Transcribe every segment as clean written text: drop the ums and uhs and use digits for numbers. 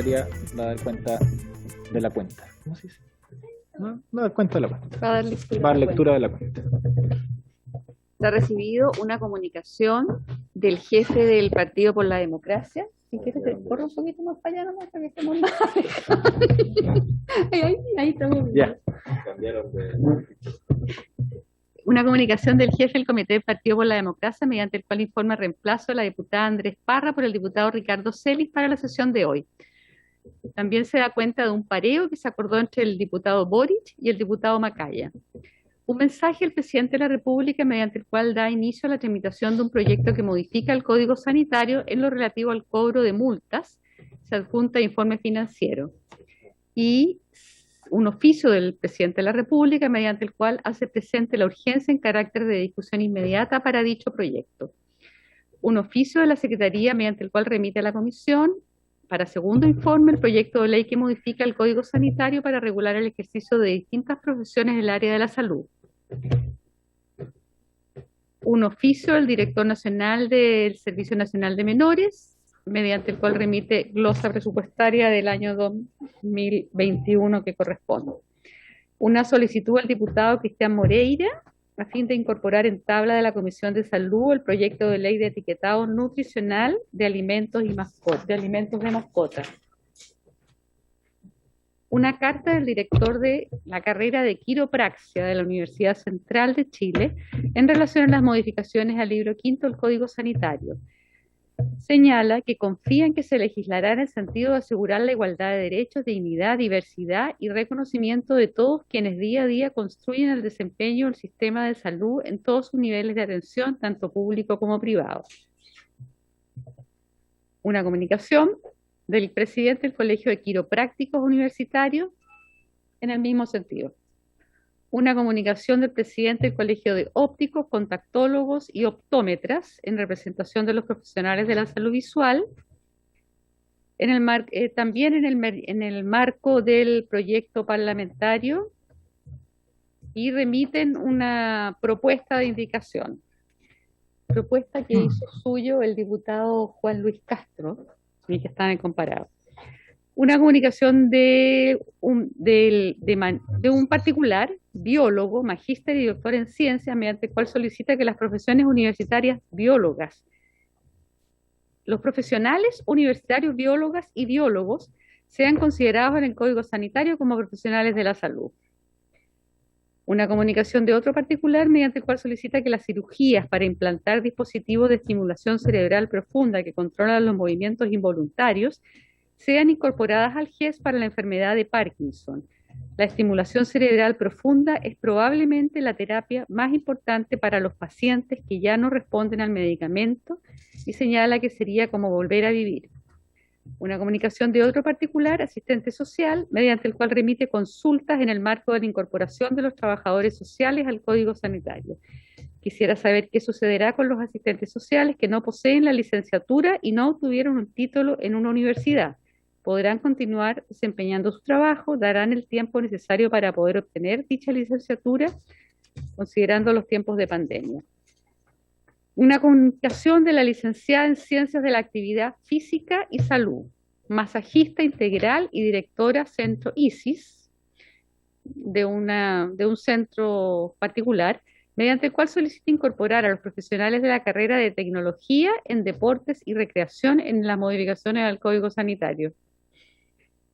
secretaría va a dar cuenta de la cuenta. ¿Cómo se dice? No, va a dar cuenta de la cuenta. Va a dar lectura, Va a dar lectura de la cuenta. Se ha recibido una comunicación del jefe del Partido por la Democracia. Si quieres, te corro un poquito más para allá, nomás, para que estemos más. Ahí estamos. Ya. Una comunicación del jefe del Comité del Partido por la Democracia, mediante el cual informa el reemplazo de la diputada Andrés Parra por el diputado Ricardo Celis para la sesión de hoy. También se da cuenta de un pareo que se acordó entre el diputado Boric y el diputado Macaya. Un mensaje del presidente de la República mediante el cual da inicio a la tramitación de un proyecto que modifica el Código Sanitario en lo relativo al cobro de multas, se adjunta informe financiero. Y un oficio del presidente de la República mediante el cual hace presente la urgencia en carácter de discusión inmediata para dicho proyecto. Un oficio de la Secretaría mediante el cual remite a la Comisión para segundo informe el proyecto de ley que modifica el Código Sanitario para regular el ejercicio de distintas profesiones del área de la salud. Un oficio del director nacional del Servicio Nacional de Menores, mediante el cual remite glosa presupuestaria del año 2021 que corresponde. Una solicitud al diputado Cristian Moreira, a fin de incorporar en tabla de la Comisión de Salud el proyecto de ley de etiquetado nutricional de alimentos y alimentos de mascotas. Una carta del director de la carrera de quiropraxia de la Universidad Central de Chile en relación a las modificaciones al libro quinto del Código Sanitario. Señala que confía en que se legislará en el sentido de asegurar la igualdad de derechos, dignidad, diversidad y reconocimiento de todos quienes día a día construyen el desempeño del sistema de salud en todos sus niveles de atención, tanto público como privado. Una comunicación del presidente del Colegio de Quiroprácticos Universitarios en el mismo sentido. Una comunicación del presidente del Colegio de Ópticos, Contactólogos y Optómetras en representación de los profesionales de la salud visual, también en el marco del proyecto parlamentario, y remiten una propuesta de indicación. Propuesta que hizo suyo el diputado Juan Luis Castro, y que está en el comparado. Una comunicación de un particular, biólogo, magíster y doctor en ciencias, mediante el cual solicita que las profesiones universitarias biólogas, los profesionales universitarios biólogas y biólogos, sean considerados en el Código Sanitario como profesionales de la salud. Una comunicación de otro particular, mediante el cual solicita que las cirugías para implantar dispositivos de estimulación cerebral profunda que controlan los movimientos involuntarios sean incorporadas al GES para la enfermedad de Parkinson. La estimulación cerebral profunda es probablemente la terapia más importante para los pacientes que ya no responden al medicamento y señala que sería como volver a vivir. Una comunicación de otro particular, asistente social, mediante el cual remite consultas en el marco de la incorporación de los trabajadores sociales al Código Sanitario. Quisiera saber qué sucederá con los asistentes sociales que no poseen la licenciatura y no obtuvieron un título en una universidad. ¿Podrán continuar desempeñando su trabajo? ¿Darán el tiempo necesario para poder obtener dicha licenciatura, considerando los tiempos de pandemia? Una comunicación de la licenciada en Ciencias de la Actividad Física y Salud, masajista integral y directora Centro ISIS, de un centro particular, mediante el cual solicita incorporar a los profesionales de la carrera de Tecnología en Deportes y Recreación en las modificaciones al Código Sanitario.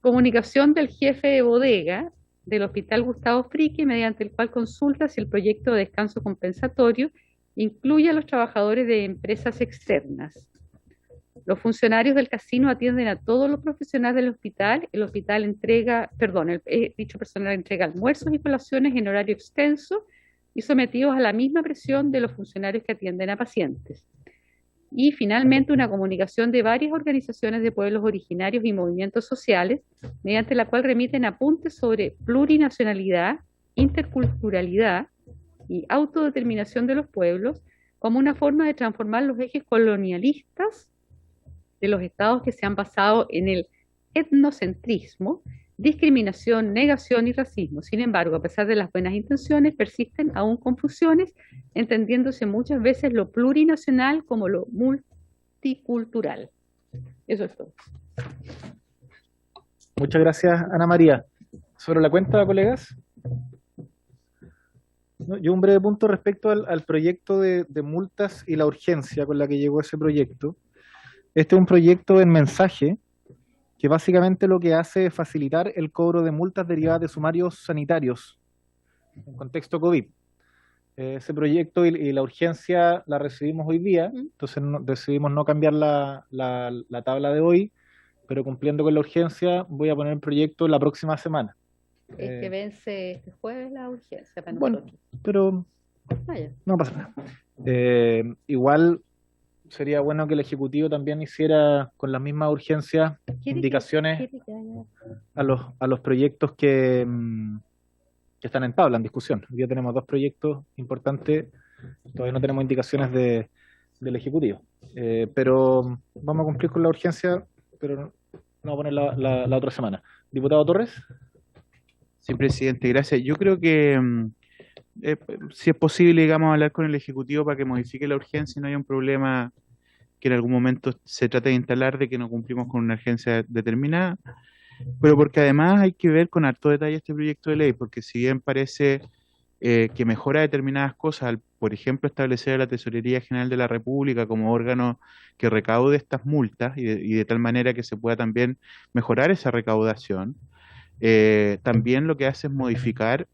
Comunicación del jefe de bodega del Hospital Gustavo Fricke, mediante el cual consulta si el proyecto de descanso compensatorio incluye a los trabajadores de empresas externas. Los funcionarios del casino atienden a todos los profesionales del hospital. El hospital dicho personal entrega almuerzos y colaciones en horario extenso y sometidos a la misma presión de los funcionarios que atienden a pacientes. Y finalmente una comunicación de varias organizaciones de pueblos originarios y movimientos sociales, mediante la cual remiten apuntes sobre plurinacionalidad, interculturalidad y autodeterminación de los pueblos como una forma de transformar los ejes colonialistas de los estados que se han basado en el etnocentrismo, discriminación, negación y racismo. Sin embargo, a pesar de las buenas intenciones, persisten aún confusiones, entendiéndose muchas veces lo plurinacional como lo multicultural. Eso es todo. Muchas gracias, Ana María. Sobre la cuenta, colegas, ¿no? Yo un breve punto respecto al proyecto de multas y la urgencia con la que llegó ese proyecto. Este es un proyecto en mensaje que básicamente lo que hace es facilitar el cobro de multas derivadas de sumarios sanitarios en contexto COVID. Ese proyecto y la urgencia la recibimos hoy día, entonces decidimos no cambiar la tabla de hoy, pero cumpliendo con la urgencia voy a poner el proyecto la próxima semana. Es que vence este jueves la urgencia para Bueno, nosotros. pero Vaya. no pasa nada. Igual sería bueno que el Ejecutivo también hiciera con las mismas urgencias indicaciones a los proyectos que están en tabla, en discusión. Hoy día tenemos dos proyectos importantes, todavía no tenemos indicaciones del Ejecutivo. Pero vamos a cumplir con la urgencia, pero no vamos a poner la otra semana. Diputado Torres. Sí, presidente, gracias. Yo creo que si es posible, digamos, hablar con el Ejecutivo para que modifique la urgencia y no haya un problema que en algún momento se trate de instalar de que no cumplimos con una urgencia determinada, pero porque además hay que ver con harto detalle este proyecto de ley, porque si bien parece que mejora determinadas cosas, por ejemplo, establecer a la Tesorería General de la República como órgano que recaude estas multas y de tal manera que se pueda también mejorar esa recaudación, también lo que hace es modificar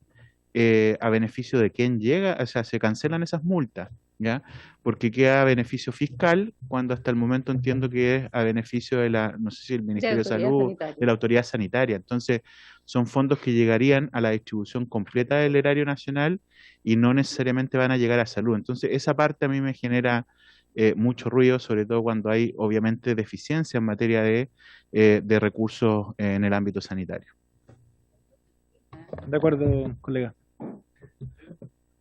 a beneficio de quién llega, o sea, se cancelan esas multas, ¿ya? Porque queda a beneficio fiscal, cuando hasta el momento entiendo que es a beneficio de no sé si el Ministerio de Salud, de la Autoridad Sanitaria. Entonces, son fondos que llegarían a la distribución completa del erario nacional y no necesariamente van a llegar a salud. Entonces, esa parte a mí me genera mucho ruido, sobre todo cuando hay, obviamente, deficiencia en materia de recursos en el ámbito sanitario. De acuerdo, colega.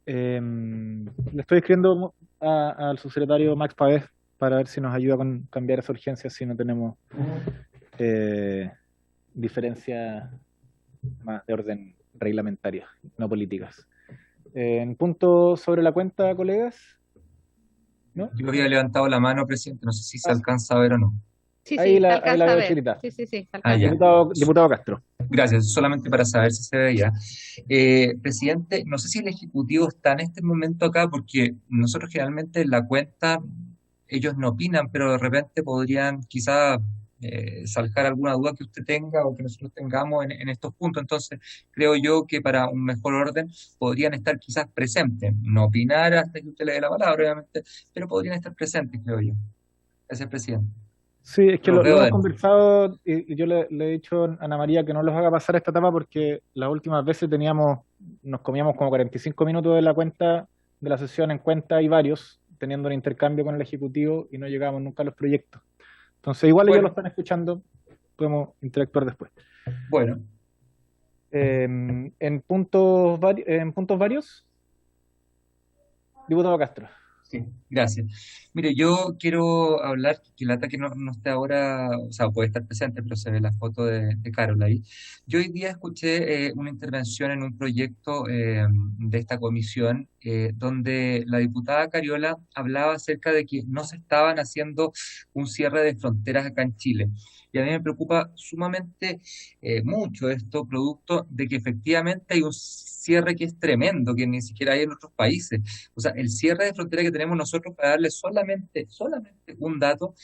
Le estoy escribiendo al subsecretario Max Pavés para ver si nos ayuda con cambiar esa urgencia si no tenemos diferencias más de orden reglamentario, no políticas. En punto sobre la cuenta, colegas. ¿No? Yo había levantado la mano, presidente, no sé si se alcanza a ver o no. Sí, ahí sí, la, se alcanza ahí la a veo ver. chiquita. Sí, se Ah, alcanza. ya. Diputado Castro. Gracias, solamente para saber si se veía. Presidente, no sé si el Ejecutivo está en este momento acá, porque nosotros generalmente en la cuenta, ellos no opinan, pero de repente podrían quizá salvar alguna duda que usted tenga o que nosotros tengamos en estos puntos. Entonces, creo yo que para un mejor orden podrían estar quizás presentes, no opinar hasta que usted le dé la palabra, obviamente, pero podrían estar presentes, creo yo. Gracias, presidente. Sí, es que Los lo veo hemos dentro. conversado y yo le he dicho a Ana María que no los haga pasar esta etapa porque las últimas veces nos comíamos como 45 minutos de la cuenta, de la sesión en cuenta y varios, teniendo un intercambio con el Ejecutivo y no llegábamos nunca a los proyectos. Entonces, igual ellos lo están escuchando, podemos interactuar después. Bueno. En puntos varios, diputado Castro. Sí, gracias. Mire, yo quiero hablar, que el ataque no esté ahora, o sea, puede estar presente, pero se ve la foto de Carol ahí. Yo hoy día escuché una intervención en un proyecto de esta comisión donde la diputada Cariola hablaba acerca de que no se estaban haciendo un cierre de fronteras acá en Chile. Y a mí me preocupa sumamente mucho esto, producto de que efectivamente hay un cierre que es tremendo, que ni siquiera hay en otros países. O sea, el cierre de frontera que tenemos nosotros, para darle solamente un dato,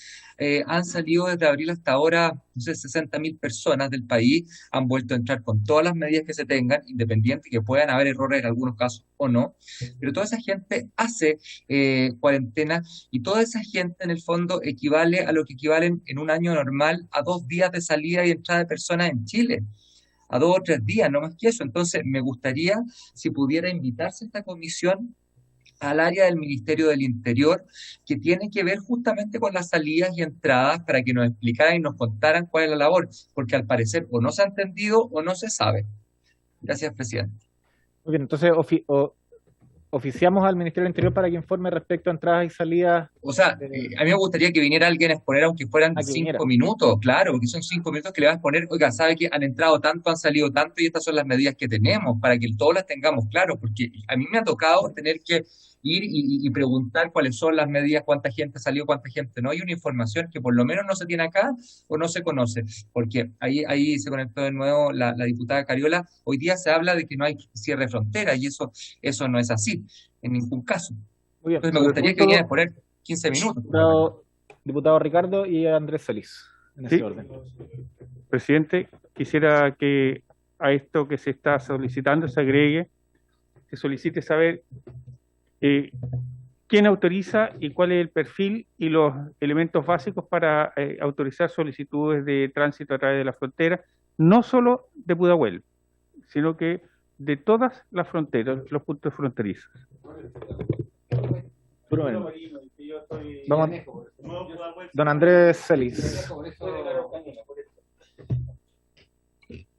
han salido desde abril hasta ahora, no sé, 60.000 personas del país, han vuelto a entrar con todas las medidas que se tengan, independiente que puedan haber errores en algunos casos o no, pero toda esa gente hace cuarentena y toda esa gente en el fondo equivale a lo que equivalen en un año normal a 2 días de salida y entrada de personas en Chile. A 2 o 3 días, no más que eso. Entonces, me gustaría si pudiera invitarse a esta comisión al área del Ministerio del Interior, que tiene que ver justamente con las salidas y entradas para que nos explicaran y nos contaran cuál es la labor, porque al parecer o no se ha entendido o no se sabe. Gracias, presidente. Muy bien, entonces oficiamos al Ministerio del Interior para que informe respecto a entradas y salidas. O sea, a mí me gustaría que viniera alguien a exponer, aunque fueran 5 minutos, claro, porque son 5 minutos que le vas a exponer, oiga, sabe que han entrado tanto, han salido tanto y estas son las medidas que tenemos, para que todos las tengamos claro, porque a mí me ha tocado tener que ir y preguntar cuáles son las medidas, cuánta gente salió, cuánta gente no. Hay una información que por lo menos no se tiene acá o no se conoce, porque ahí se conectó de nuevo la diputada Cariola. Hoy día se habla de que no hay cierre de frontera y eso no es así en ningún caso. Muy bien. Entonces me gustaría que vinieran a poner 15 minutos. Diputado Ricardo y Andrés Celis, en ese orden. Presidente, quisiera que a esto que se está solicitando se agregue, se solicite saber quién autoriza y cuál es el perfil y los elementos básicos para autorizar solicitudes de tránsito a través de la frontera, no solo de Pudahuel, sino que de todas las fronteras, los puntos fronterizos. Vamos, don Andrés Celis.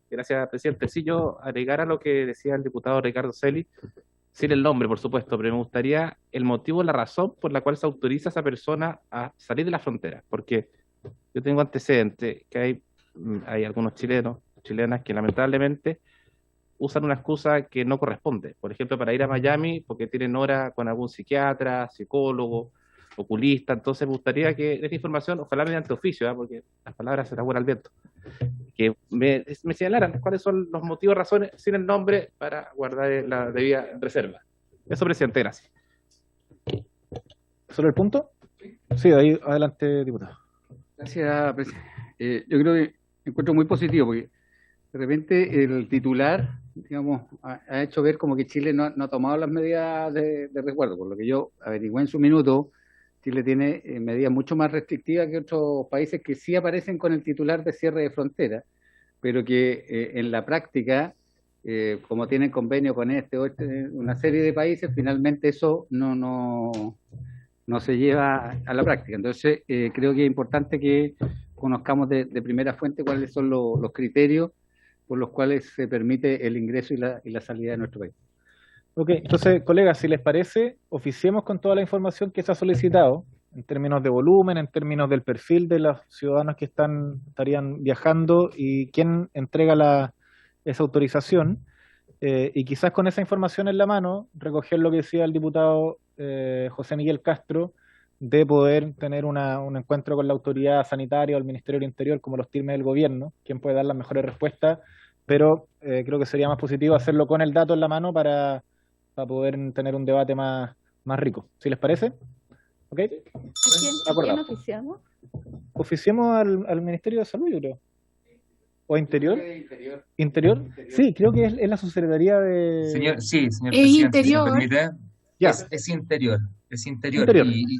Gracias, presidente. Sí, yo agregar a lo que decía el diputado Ricardo Celis, sin el nombre, por supuesto, pero me gustaría el motivo, la razón por la cual se autoriza a esa persona a salir de la frontera, porque yo tengo antecedentes que hay algunos chilenas que lamentablemente usan una excusa que no corresponde. Por ejemplo, para ir a Miami, porque tienen hora con algún psiquiatra, psicólogo, oculista. Entonces me gustaría que esta información, ojalá mediante oficio, porque las palabras se las vuelan al viento, que me señalaran cuáles son los motivos, razones, sin el nombre, para guardar la debida reserva. Eso, presidente, gracias. ¿Solo el punto? Sí, ahí adelante, diputado. Gracias, presidente. Yo creo que me encuentro muy positivo, porque de repente el titular, digamos, ha hecho ver como que Chile no ha tomado las medidas de resguardo. Por lo que yo averigué en su minuto, Chile tiene medidas mucho más restrictivas que otros países que sí aparecen con el titular de cierre de frontera, pero que en la práctica, como tienen convenio con una serie de países, finalmente eso no se lleva a la práctica. Entonces, creo que es importante que conozcamos de primera fuente cuáles son los criterios por los cuales se permite el ingreso y la salida de nuestro país. Ok, entonces, colegas, si les parece, oficiemos con toda la información que se ha solicitado, en términos de volumen, en términos del perfil de los ciudadanos que estarían viajando y quién entrega esa autorización, y quizás con esa información en la mano, recoger lo que decía el diputado José Miguel Castro, de poder tener un encuentro con la autoridad sanitaria o el Ministerio del Interior, como los tilmes del gobierno, quien puede dar las mejores respuestas, pero creo que sería más positivo hacerlo con el dato en la mano para poder tener un debate más rico. ¿Sí les parece? ¿Ok? ¿A quién oficiamos? Oficiemos al Ministerio de Salud, yo creo. ¿O Interior? ¿Interior? Sí, creo que es la subsecretaría de... Señor presidente, Interior. si me permite, Ya. es interior.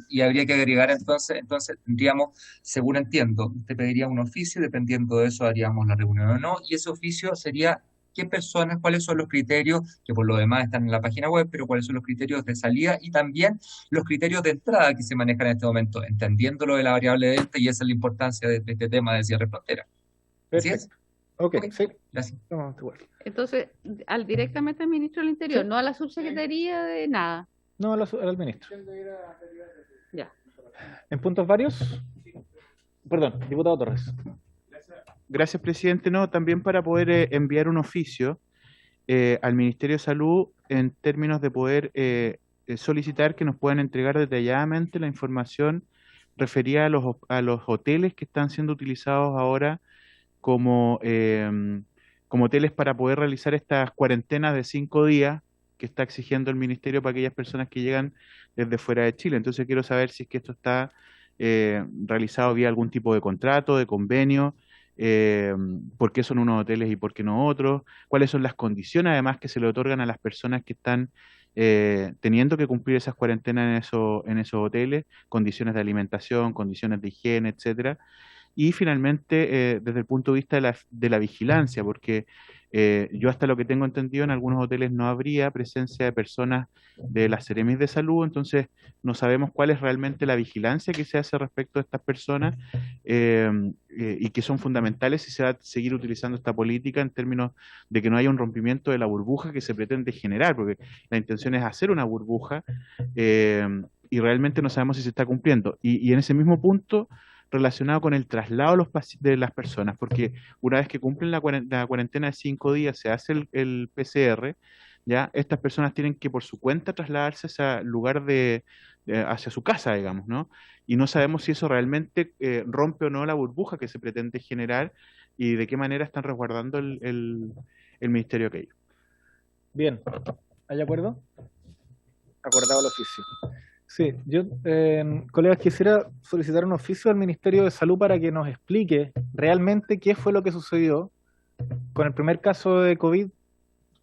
Y habría que agregar entonces tendríamos, según entiendo, usted pediría un oficio, dependiendo de eso haríamos la reunión o no, y ese oficio sería qué personas, cuáles son los criterios, que por lo demás están en la página web, pero cuáles son los criterios de salida y también los criterios de entrada que se manejan en este momento, entendiendo lo de la variable delta, y esa es la importancia de este tema de cierre de frontera. ¿Así es? Ok, sí. Gracias. Entonces, directamente al ministro del Interior, no a la subsecretaría de nada. No, al ministro. Ya. ¿En puntos varios? Perdón, diputado Torres. Gracias, presidente. No, también para poder enviar un oficio al Ministerio de Salud en términos de poder solicitar que nos puedan entregar detalladamente la información referida a los hoteles que están siendo utilizados ahora como hoteles para poder realizar estas cuarentenas de 5 días que está exigiendo el Ministerio para aquellas personas que llegan desde fuera de Chile. Entonces quiero saber si es que esto está realizado vía algún tipo de contrato, de convenio, por qué son unos hoteles y por qué no otros, cuáles son las condiciones además que se le otorgan a las personas que están teniendo que cumplir esas cuarentenas en esos hoteles, condiciones de alimentación, condiciones de higiene, etcétera. Y finalmente, desde el punto de vista de la vigilancia, porque yo hasta lo que tengo entendido, en algunos hoteles no habría presencia de personas de las Seremis de Salud, entonces no sabemos cuál es realmente la vigilancia que se hace respecto a estas personas y que son fundamentales si se va a seguir utilizando esta política en términos de que no haya un rompimiento de la burbuja que se pretende generar, porque la intención es hacer una burbuja y realmente no sabemos si se está cumpliendo. Y en ese mismo punto, relacionado con el traslado de las personas, porque una vez que cumplen la cuarentena de 5 días, se hace el PCR, ¿ya? Estas personas tienen que por su cuenta trasladarse a ese lugar hacia su casa, digamos, ¿no? Y no sabemos si eso realmente rompe o no la burbuja que se pretende generar y de qué manera están resguardando el ministerio aquello. Bien, ¿hay acuerdo? Acordado el oficio. Sí, yo, colegas, quisiera solicitar un oficio al Ministerio de Salud para que nos explique realmente qué fue lo que sucedió con el primer caso de COVID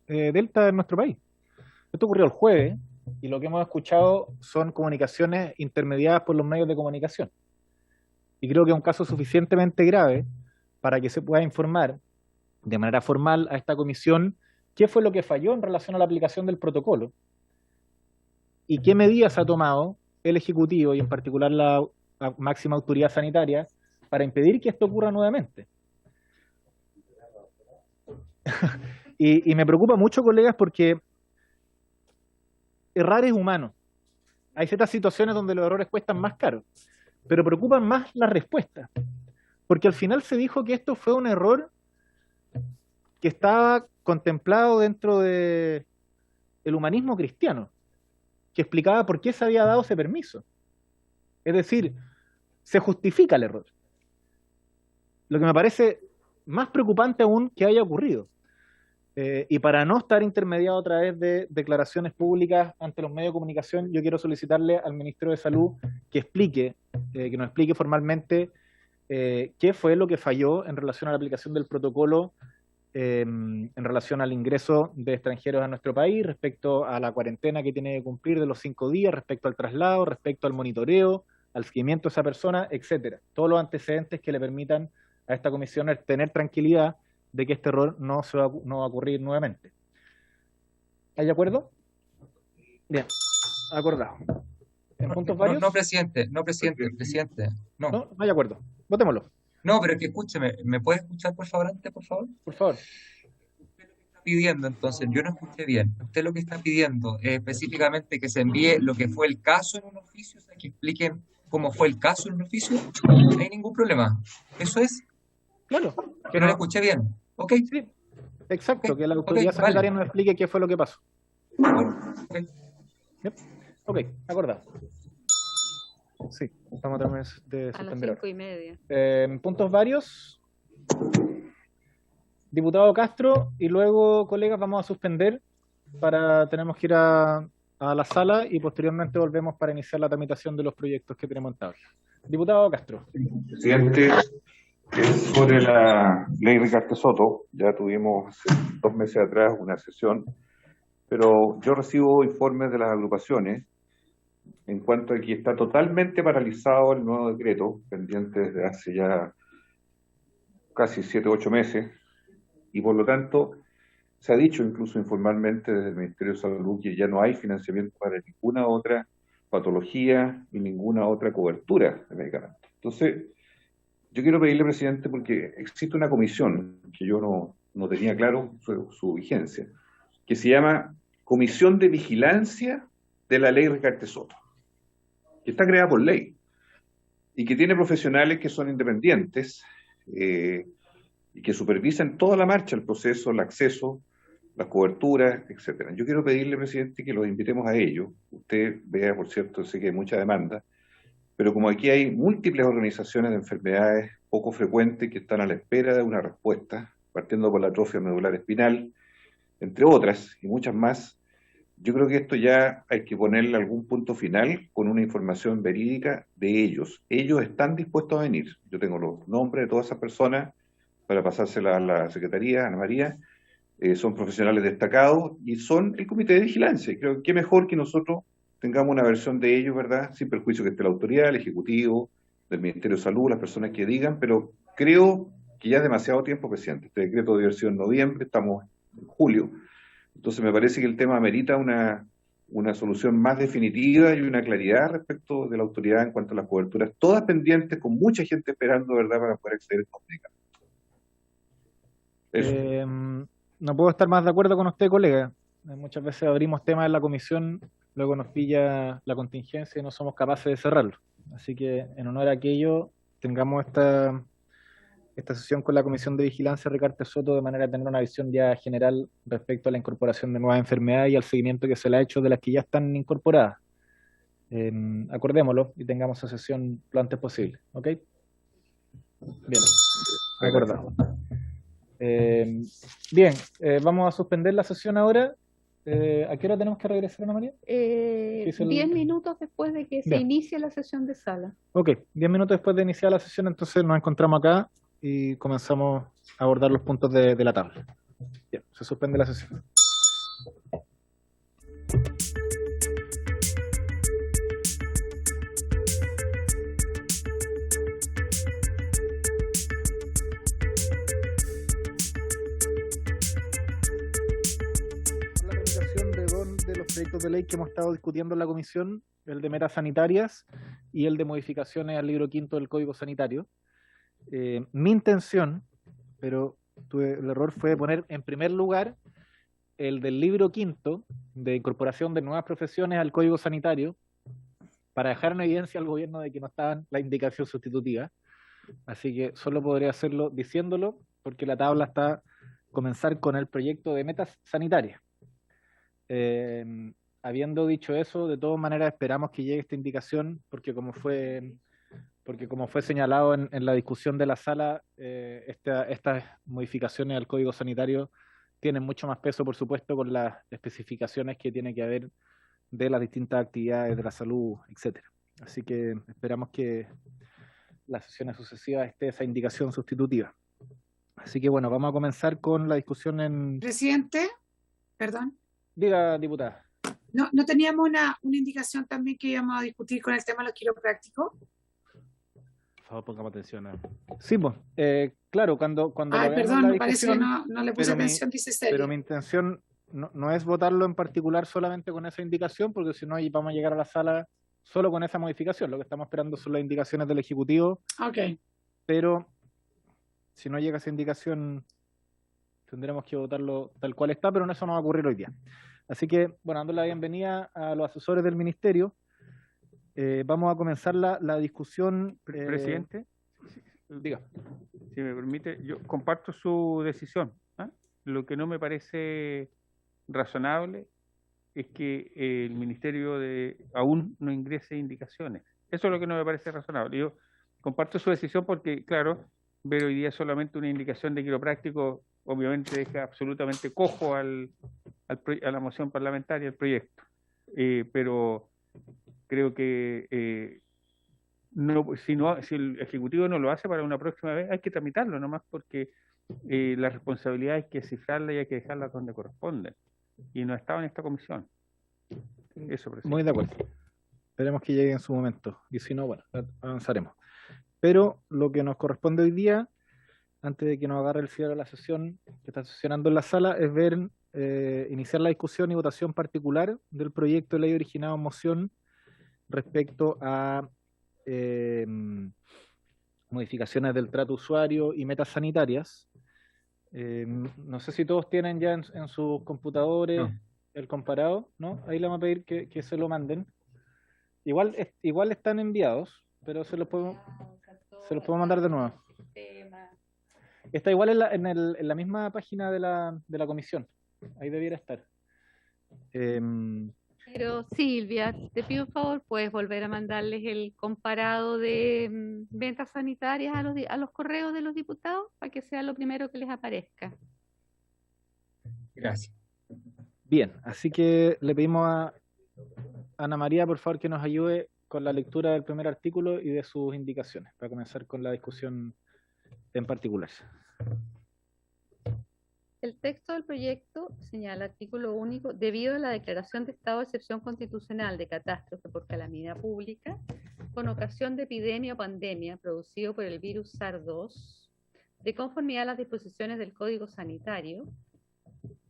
Delta en nuestro país. Esto ocurrió el jueves y lo que hemos escuchado son comunicaciones intermediadas por los medios de comunicación. Y creo que es un caso suficientemente grave para que se pueda informar de manera formal a esta comisión qué fue lo que falló en relación a la aplicación del protocolo y qué medidas ha tomado el Ejecutivo y en particular la máxima autoridad sanitaria para impedir que esto ocurra nuevamente. Y me preocupa mucho, colegas, porque errar es humano. Hay ciertas situaciones donde los errores cuestan más caro, pero preocupan más las respuestas. Porque al final se dijo que esto fue un error que estaba contemplado dentro del humanismo cristiano, que explicaba por qué se había dado ese permiso. Es decir, se justifica el error. Lo que me parece más preocupante aún que haya ocurrido. Y para no estar intermediado a través de declaraciones públicas ante los medios de comunicación, yo quiero solicitarle al Ministerio de Salud que explique, que nos explique formalmente qué fue lo que falló en relación a la aplicación del protocolo en relación al ingreso de extranjeros a nuestro país, respecto a la cuarentena que tiene que cumplir de los 5 días, respecto al traslado, respecto al monitoreo, al seguimiento de esa persona, etcétera. Todos los antecedentes que le permitan a esta comisión tener tranquilidad de que este error no va a ocurrir nuevamente. ¿Hay de acuerdo? Bien, acordado. ¿En puntos varios? No, presidente, no. No hay acuerdo. Votémoslo. No, pero que escúcheme, ¿me puede escuchar por favor antes, por favor? Por favor. Usted lo que está pidiendo, entonces, yo no escuché bien. Usted lo que está pidiendo es específicamente que se envíe lo que fue el caso en un oficio, o sea, que expliquen cómo fue el caso en un oficio. No hay ningún problema. Eso es. Claro. Que no lo escuché bien. ¿Ok? Sí, exacto, Ok, que la autoridad ok, sanitaria vale. nos explique qué fue lo que pasó. Bueno, ok. Yep. Ok, acordado. Sí, vamos a terminar de A las suspender ahora. 5:30. Puntos varios. Diputado Castro, y luego, colegas, vamos a suspender tenemos que ir a la sala y posteriormente volvemos para iniciar la tramitación de los proyectos que tenemos en tabla. Diputado Castro. Presidente, es sobre la ley Ricardo Soto. Ya tuvimos hace 2 meses atrás una sesión, pero yo recibo informes de las agrupaciones en cuanto a que está totalmente paralizado el nuevo decreto, pendiente desde hace ya casi 7 u 8 meses, y por lo tanto se ha dicho incluso informalmente desde el Ministerio de Salud que ya no hay financiamiento para ninguna otra patología y ninguna otra cobertura de medicamentos. Entonces, yo quiero pedirle, presidente, porque existe una comisión que yo no tenía claro su vigencia, que se llama Comisión de Vigilancia de la Ley Ricardo Soto, que está creada por ley y que tiene profesionales que son independientes y que supervisan toda la marcha, el proceso, el acceso, las coberturas, etcétera. Yo quiero pedirle, presidente, que los invitemos a ello. Usted vea, por cierto, sé que hay mucha demanda, pero como aquí hay múltiples organizaciones de enfermedades poco frecuentes que están a la espera de una respuesta, partiendo por la atrofia medular espinal, entre otras, y muchas más, yo creo que esto ya hay que ponerle algún punto final con una información verídica de ellos. Ellos están dispuestos a venir. Yo tengo los nombres de todas esas personas para pasársela a la Secretaría, Ana María. Son profesionales destacados y son el comité de vigilancia. Creo que mejor que nosotros tengamos una versión de ellos, ¿verdad? Sin perjuicio que esté la autoridad, el Ejecutivo, del Ministerio de Salud, las personas que digan, pero creo que ya es demasiado tiempo, presidente. Este decreto debe haber sido en noviembre, estamos en julio. Entonces me parece que el tema amerita una solución más definitiva y una claridad respecto de la autoridad en cuanto a las coberturas, todas pendientes, con mucha gente esperando, ¿verdad?, para poder acceder a estos medicamentos. No puedo estar más de acuerdo con usted, colega. Muchas veces abrimos temas en la comisión, luego nos pilla la contingencia y no somos capaces de cerrarlo. Así que, en honor a aquello, tengamos esta esta sesión con la Comisión de Vigilancia Ricardo Soto de manera de tener una visión ya general respecto a la incorporación de nuevas enfermedades y al seguimiento que se le ha hecho de las que ya están incorporadas. Acordémoslo y tengamos esa sesión lo antes posible. ¿Ok? Bien, acordado. Bien, vamos a suspender la sesión ahora. ¿A qué hora tenemos que regresar, Ana María? 10 minutos después de que se Bien. inicie la sesión de sala. Ok, 10 minutos después de iniciar la sesión, entonces nos encontramos acá y comenzamos a abordar los puntos de la tabla. Bien, se suspende la sesión. La tramitación de dos de los proyectos de ley que hemos estado discutiendo en la comisión, el de metas sanitarias y el de modificaciones al libro quinto del Código Sanitario. Mi intención, pero el error fue poner en primer lugar el del libro quinto de incorporación de nuevas profesiones al Código Sanitario para dejar en evidencia al gobierno de que no estaban la indicación sustitutiva. Así que solo podré hacerlo diciéndolo porque la tabla está comenzar con el proyecto de metas sanitarias. Habiendo dicho eso, de todas maneras esperamos que llegue esta indicación porque como fue señalado en la discusión de la sala, estas modificaciones al Código Sanitario tienen mucho más peso, por supuesto, con las especificaciones que tiene que haber de las distintas actividades de la salud, etcétera. Así que esperamos que las sesiones sucesivas esté esa indicación sustitutiva. Así que bueno, vamos a comenzar con la discusión en... Presidente, perdón. Diga, diputada. ¿No teníamos una indicación también que íbamos a discutir con el tema de los quiroprácticos? Por favor, pongamos atención a... Sí, pues, claro, cuando Ay, lo veamos perdón, en la me parece que discusión, no le puse atención, dice serio. pero mi intención no es votarlo en particular solamente con esa indicación, porque si no, ahí vamos a llegar a la sala solo con esa modificación. Lo que estamos esperando son las indicaciones del Ejecutivo, Ok. pero si no llega esa indicación, tendremos que votarlo tal cual está, pero eso no va a ocurrir hoy día. Así que, bueno, dando la bienvenida a los asesores del Ministerio, vamos a comenzar la discusión. Presidente, Diga. si me permite, yo comparto su decisión. Lo que no me parece razonable es que el Ministerio aún no ingrese indicaciones. Eso es lo que no me parece razonable. Yo comparto su decisión porque, claro, ver hoy día solamente una indicación de quiropráctico obviamente deja absolutamente cojo a la moción parlamentaria, al proyecto. Pero creo que si el Ejecutivo no lo hace para una próxima vez, hay que tramitarlo nomás porque la responsabilidad hay que cifrarla y hay que dejarla donde corresponden. Y no estaba en esta comisión. Eso, presidente. Muy de acuerdo. Esperemos que llegue en su momento. Y si no, bueno, avanzaremos. Pero lo que nos corresponde hoy día, antes de que nos agarre el cierre de la sesión que está sesionando en la sala, es iniciar la discusión y votación particular del proyecto de ley originado en moción respecto a modificaciones del trato usuario y metas sanitarias. No sé si todos tienen ya en sus computadores el comparado, ¿no? Ahí le vamos a pedir que se lo manden. Igual están enviados, pero se los podemos mandar de nuevo. Está igual en la misma página de la comisión. Ahí debiera estar. Pero Silvia, te pido un favor, puedes volver a mandarles el comparado de ventas sanitarias a los correos de los diputados para que sea lo primero que les aparezca. Gracias. Bien, así que le pedimos a Ana María, por favor, que nos ayude con la lectura del primer artículo y de sus indicaciones, para comenzar con la discusión en particular. El texto del proyecto señala, artículo único, debido a la declaración de estado de excepción constitucional de catástrofe por calamidad pública, con ocasión de epidemia o pandemia producido por el virus SARS-2, de conformidad a las disposiciones del Código Sanitario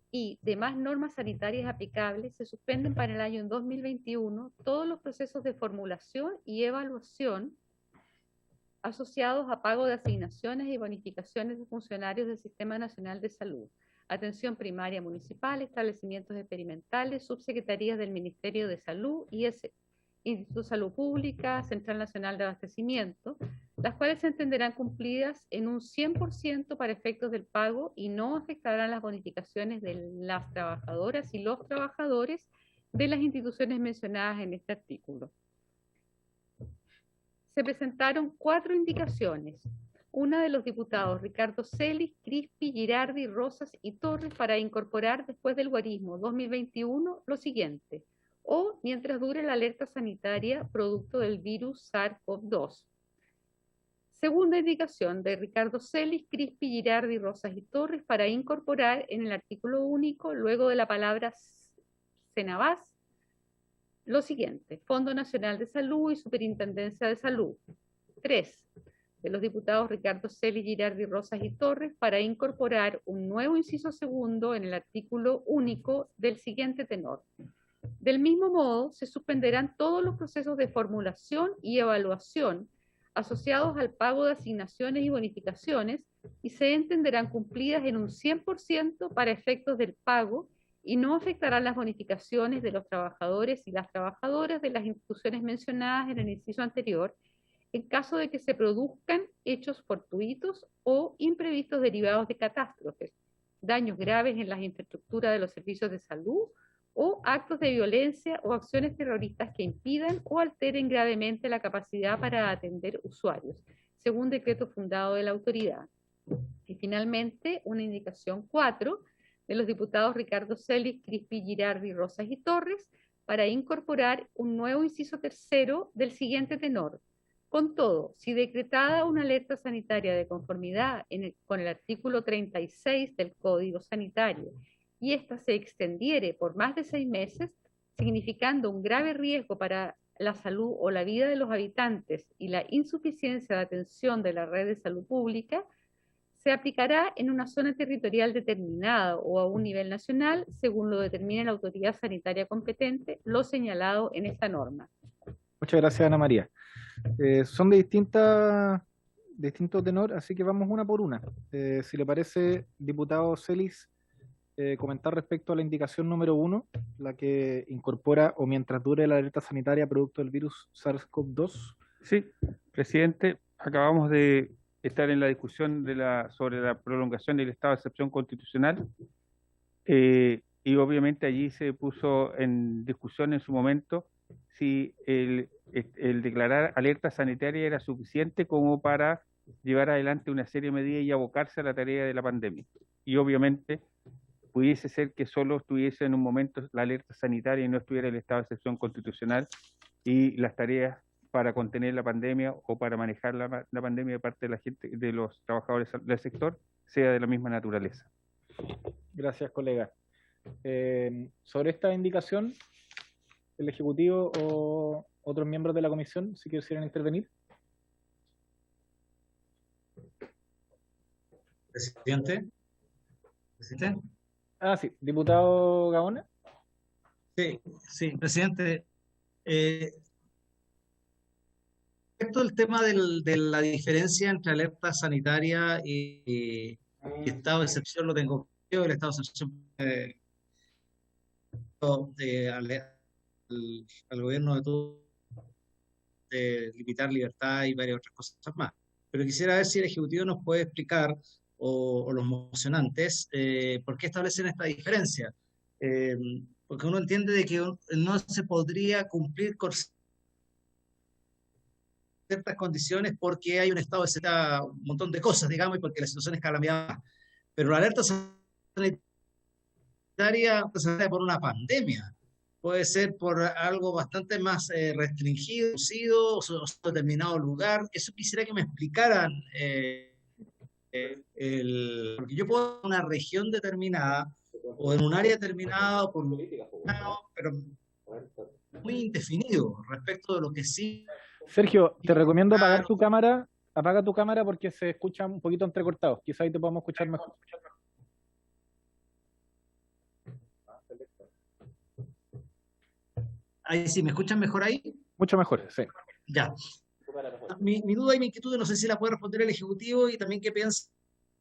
y demás normas sanitarias aplicables, se suspenden para el año 2021 todos los procesos de formulación y evaluación asociados a pago de asignaciones y bonificaciones de funcionarios del Sistema Nacional de Salud, atención primaria municipal, establecimientos experimentales, subsecretarías del Ministerio de Salud, IS, Instituto de Salud Pública, Central Nacional de Abastecimiento, las cuales se entenderán cumplidas en un 100% para efectos del pago y no afectarán las bonificaciones de las trabajadoras y los trabajadores de las instituciones mencionadas en este artículo. Se presentaron 4 indicaciones. Una de los diputados Ricardo Celis, Crispi, Girardi, Rosas y Torres para incorporar después del guarismo 2021 lo siguiente: o mientras dure la alerta sanitaria producto del virus SARS-CoV-2. Segunda indicación de Ricardo Celis, Crispi, Girardi, Rosas y Torres para incorporar en el artículo único, luego de la palabra Cenabás, lo siguiente: Fondo Nacional de Salud y Superintendencia de Salud. 3. De los diputados Ricardo Celis, Girardi, Rosas y Torres para incorporar un nuevo inciso segundo en el artículo único del siguiente tenor: del mismo modo, se suspenderán todos los procesos de formulación y evaluación asociados al pago de asignaciones y bonificaciones y se entenderán cumplidas en un 100% para efectos del pago y no afectarán las bonificaciones de los trabajadores y las trabajadoras de las instituciones mencionadas en el inciso anterior, en caso de que se produzcan hechos fortuitos o imprevistos derivados de catástrofes, daños graves en las infraestructuras de los servicios de salud o actos de violencia o acciones terroristas que impidan o alteren gravemente la capacidad para atender usuarios, según decreto fundado de la autoridad. Y finalmente, una indicación 4 de los diputados Ricardo Celis, Crispi, Girardi, Rosas y Torres para incorporar un nuevo inciso tercero del siguiente tenor: con todo, si decretada una alerta sanitaria de conformidad con el artículo 36 del Código Sanitario y ésta se extendiere por más de 6 meses, significando un grave riesgo para la salud o la vida de los habitantes y la insuficiencia de atención de la red de salud pública, se aplicará en una zona territorial determinada o a un nivel nacional, según lo determine la autoridad sanitaria competente, lo señalado en esta norma. Muchas gracias, Ana María. Son de distinto tenor, así que vamos una por una. Si le parece, diputado Celis, comentar respecto a la indicación número 1, la que incorpora o mientras dure la alerta sanitaria producto del virus SARS-CoV-2. Sí, presidente, acabamos de estar en la discusión sobre la prolongación del estado de excepción constitucional y obviamente allí se puso en discusión en su momento si el declarar alerta sanitaria era suficiente como para llevar adelante una serie de medidas y abocarse a la tarea de la pandemia. Y obviamente pudiese ser que solo estuviese en un momento la alerta sanitaria y no estuviera el estado de excepción constitucional y las tareas para contener la pandemia o para manejar la pandemia de parte de la gente, de los trabajadores del sector, sea de la misma naturaleza. Gracias, colega. Sobre esta indicación, el Ejecutivo o otros miembros de la comisión, si quisieran intervenir. Presidente. Sí, diputado Gaona. Sí, presidente. Respecto al tema de la diferencia entre alerta sanitaria y estado de excepción, lo tengo claro. El estado de excepción al gobierno de todo de limitar libertad y varias otras cosas más. Pero quisiera ver si el Ejecutivo nos puede explicar, o los mocionantes, por qué establecen esta diferencia. Porque uno entiende de que no se podría cumplir con ciertas condiciones porque hay un estado de excepción, un montón de cosas, digamos, y porque la situación es calamidad. Pero la alerta sanitaria por una pandemia, puede ser por algo bastante más restringido, o determinado lugar. Eso quisiera que me explicaran, porque yo puedo en una región determinada, o en un área determinada, o por pero muy indefinido respecto de lo que sí. Sergio, te recomiendo apagar tu cámara. Apaga tu cámara porque se escucha un poquito entrecortado. Quizá ahí te podamos escuchar mejor. Ahí sí, ¿me escuchan mejor ahí? Mucho mejor, sí. Ya. Mi duda y mi inquietud, no sé si la puede responder el Ejecutivo y también qué piensan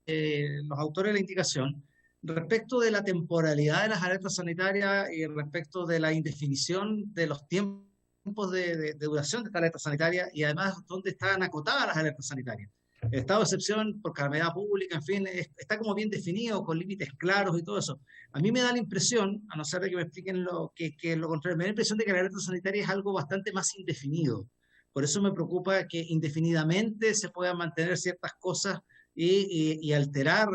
los autores de la indicación respecto de la temporalidad de las alertas sanitarias y respecto de la indefinición de los tiempos tiempos de duración de esta alerta sanitaria y además dónde están acotadas las alertas sanitarias. El estado de excepción por calamidad pública, en fin, está como bien definido, con límites claros y todo eso. A mí me da la impresión, a no ser de que me expliquen que lo contrario, me da la impresión de que la alerta sanitaria es algo bastante más indefinido. Por eso me preocupa que indefinidamente se puedan mantener ciertas cosas y alterar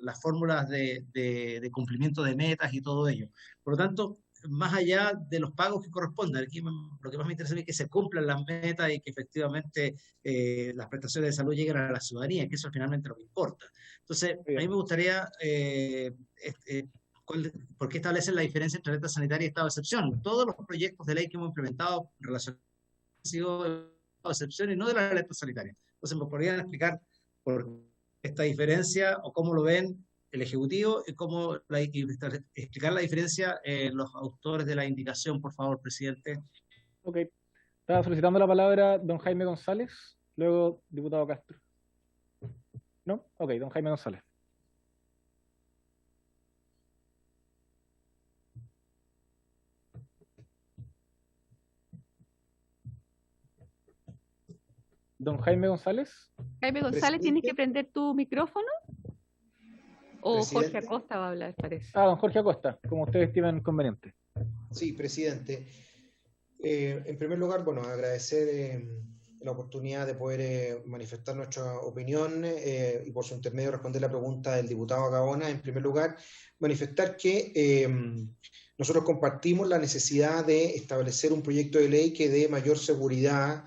las fórmulas de cumplimiento de metas y todo ello. Por lo tanto, más allá de los pagos que correspondan, aquí lo que más me interesa es que se cumplan las metas y que efectivamente las prestaciones de salud lleguen a la ciudadanía, que eso es finalmente lo que importa. Entonces, a mí me gustaría, ¿por qué establecen la diferencia entre alerta sanitaria y estado de excepción? Todos los proyectos de ley que hemos implementado relacionados han sido de estado de excepción y no de la alerta sanitaria. Entonces, ¿me podrían explicar por esta diferencia o cómo lo ven el Ejecutivo y explicar la diferencia los autores de la indicación, por favor, presidente? Ok. Estaba solicitando la palabra don Jaime González, luego diputado Castro. ¿No? Ok, don Jaime González. Don Jaime González. Jaime González, ¿tienes que prender tu micrófono? O Presidente. Jorge Acosta va a hablar, parece. Don Jorge Acosta, como ustedes estimen conveniente. Sí, presidente. En primer lugar, bueno, agradecer la oportunidad de poder manifestar nuestra opinión y por su intermedio responder la pregunta del diputado Gaona. En primer lugar, manifestar que nosotros compartimos la necesidad de establecer un proyecto de ley que dé mayor seguridad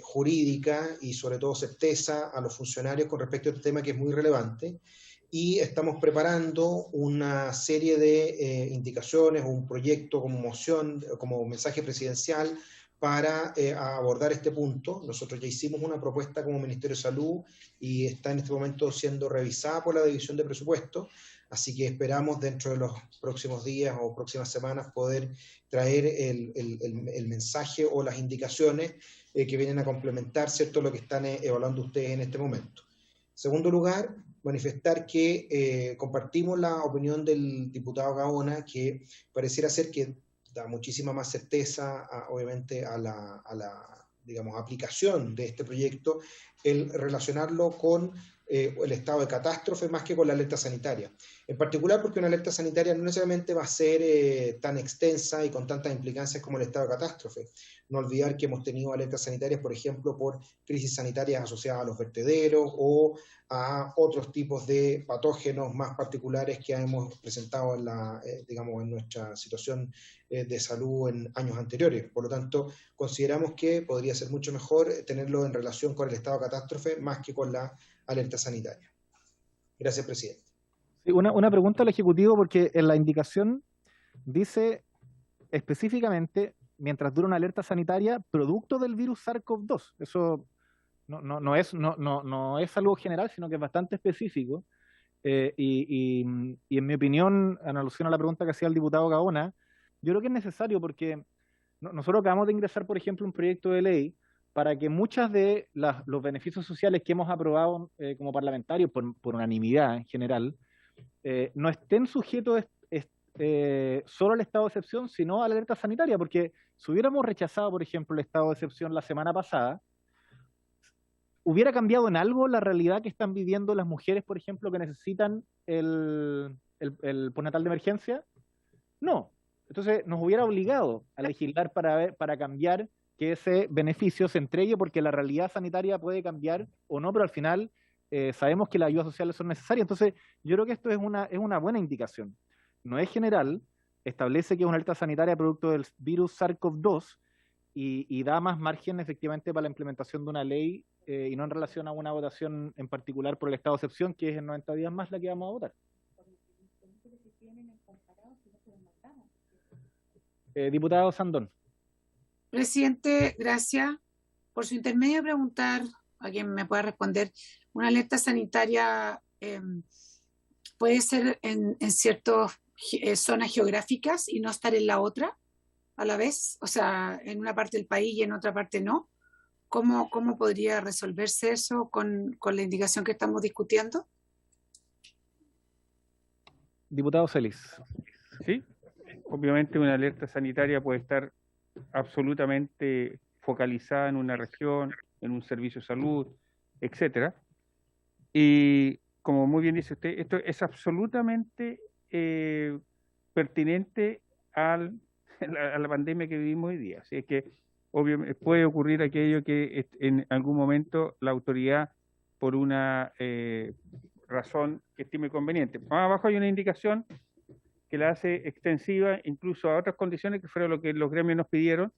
jurídica y sobre todo certeza a los funcionarios con respecto a este tema que es muy relevante. Y estamos preparando una serie de indicaciones, un proyecto como moción, como mensaje presidencial para abordar este punto. Nosotros ya hicimos una propuesta como Ministerio de Salud y está en este momento siendo revisada por la División de Presupuesto, así que esperamos dentro de los próximos días o próximas semanas poder traer el mensaje o las indicaciones que vienen a complementar, ¿cierto?, lo que están evaluando ustedes en este momento. Segundo lugar, manifestar que compartimos la opinión del diputado Gaona, que pareciera ser que da muchísima más certeza, obviamente, a la digamos, aplicación de este proyecto, el relacionarlo con el estado de catástrofe más que con la alerta sanitaria. En particular porque una alerta sanitaria no necesariamente va a ser tan extensa y con tantas implicancias como el estado de catástrofe. No olvidar que hemos tenido alertas sanitarias, por ejemplo, por crisis sanitarias asociadas a los vertederos o a otros tipos de patógenos más particulares que hemos presentado en digamos, en nuestra situación de salud en años anteriores. Por lo tanto, consideramos que podría ser mucho mejor tenerlo en relación con el estado de catástrofe más que con la alerta sanitaria. Gracias, presidente. Sí, una pregunta al Ejecutivo, porque en la indicación dice específicamente, mientras dura una alerta sanitaria, producto del virus SARS-CoV-2. Eso no es algo general, sino que es bastante específico. Y en mi opinión, en alusión a la pregunta que hacía el diputado Gaona, yo creo que es necesario porque nosotros acabamos de ingresar, por ejemplo, un proyecto de ley para que muchas de los beneficios sociales que hemos aprobado como parlamentarios por unanimidad en general, no estén sujetos solo al estado de excepción, sino a la alerta sanitaria, porque si hubiéramos rechazado, por ejemplo, el estado de excepción la semana pasada, ¿hubiera cambiado en algo la realidad que están viviendo las mujeres, por ejemplo, que necesitan el postnatal de emergencia? No. Entonces nos hubiera obligado a legislar para cambiar que ese beneficio se entregue, porque la realidad sanitaria puede cambiar o no, pero al final sabemos que las ayudas sociales son necesarias. Entonces yo creo que esto es una buena indicación. No es general, establece que es una alerta sanitaria producto del virus SARS-CoV-2 y da más margen efectivamente para la implementación de una ley y no en relación a una votación en particular por el estado de excepción, que es en 90 días más la que vamos a votar. Diputado Sandón. Presidente, gracias. Por su intermedio, preguntar a quien me pueda responder. ¿Una alerta sanitaria puede ser en ciertas zonas geográficas y no estar en la otra a la vez? O sea, en una parte del país y en otra parte no. ¿Cómo podría resolverse eso con la indicación que estamos discutiendo? Diputado Celis. Sí, obviamente una alerta sanitaria puede estar absolutamente focalizada en una región, en un servicio de salud, etcétera. Y como muy bien dice usted, esto es absolutamente pertinente a la pandemia que vivimos hoy día. Así es que obviamente puede ocurrir aquello que en algún momento la autoridad, por una razón que estime conveniente. Más abajo hay una indicación que la hace extensiva incluso a otras condiciones que fueron lo que los gremios nos pidieron,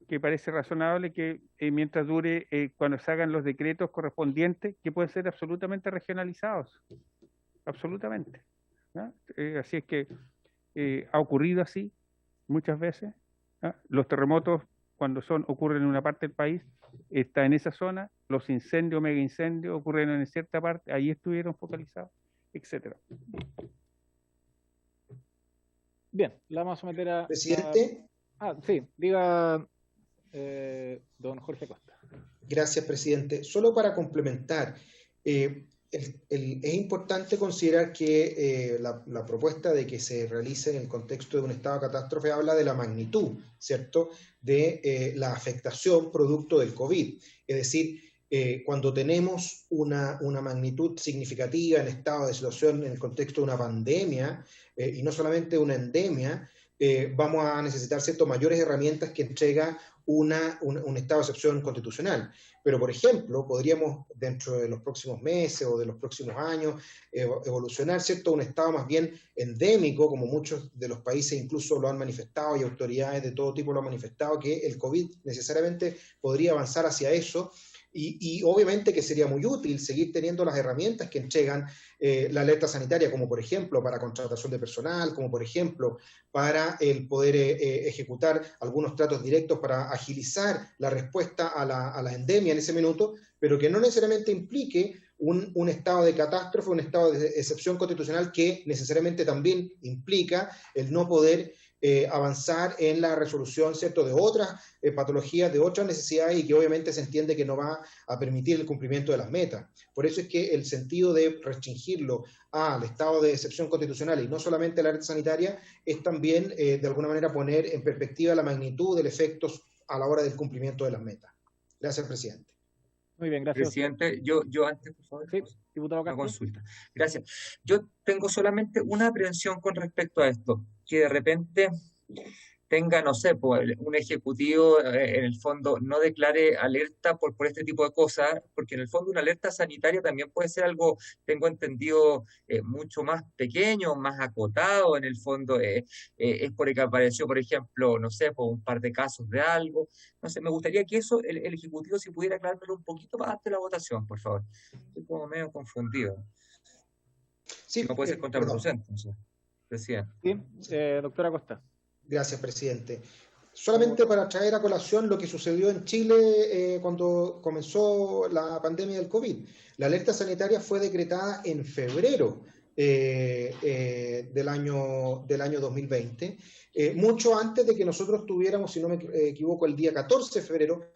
que parece razonable que mientras dure, cuando se hagan los decretos correspondientes, que pueden ser absolutamente regionalizados, absolutamente, ¿no? Así es que ha ocurrido así muchas veces, ¿no? Los terremotos, cuando ocurren en una parte del país, está en esa zona, los incendios, mega incendios ocurrieron en cierta parte, ahí estuvieron focalizados, etcétera. Bien, la vamos a someter a... Presidente. Sí, diga, don Jorge Costa. Gracias, presidente. Solo para complementar, es importante considerar que la propuesta de que se realice en el contexto de un estado de catástrofe habla de la magnitud, ¿cierto?, de la afectación producto del COVID. Es decir, cuando tenemos una magnitud significativa en estado de situación en el contexto de una pandemia, y no solamente una endemia, vamos a necesitar mayores herramientas que entrega un estado de excepción constitucional. Pero, por ejemplo, podríamos, dentro de los próximos meses o de los próximos años, evolucionar, ¿cierto?, un estado más bien endémico, como muchos de los países incluso lo han manifestado y autoridades de todo tipo lo han manifestado, que el COVID necesariamente podría avanzar hacia eso. Y obviamente que sería muy útil seguir teniendo las herramientas que entregan la alerta sanitaria, como por ejemplo para contratación de personal, como por ejemplo para el poder ejecutar algunos tratos directos para agilizar la respuesta a la endemia en ese minuto, pero que no necesariamente implique un estado de catástrofe, un estado de excepción constitucional que necesariamente también implica el no poder avanzar en la resolución, ¿cierto?, de otras patologías, de otras necesidades, y que obviamente se entiende que no va a permitir el cumplimiento de las metas. Por eso es que el sentido de restringirlo al estado de excepción constitucional y no solamente a la alerta sanitaria es también, de alguna manera, poner en perspectiva la magnitud del efecto a la hora del cumplimiento de las metas. Gracias, presidente. Muy bien, gracias. Presidente, yo antes, por favor, sí, diputado una consulta. Gracias. Yo tengo solamente una aprehensión con respecto a esto, que de repente tenga, no sé, un ejecutivo en el fondo no declare alerta por este tipo de cosas, porque en el fondo una alerta sanitaria también puede ser algo, tengo entendido, mucho más pequeño, más acotado, en el fondo es porque apareció, por ejemplo, no sé, por un par de casos de algo, no sé, me gustaría que eso, el ejecutivo si pudiera aclararlo un poquito más antes de la votación, por favor. Estoy como medio confundido. Sí, no puede ser contraproducente, no sé, presidente. Sí, doctora Costa. Gracias, presidente. Solamente para traer a colación lo que sucedió en Chile cuando comenzó la pandemia del COVID. La alerta sanitaria fue decretada en febrero del año 2020, mucho antes de que nosotros tuviéramos, si no me equivoco, el día 14 de febrero,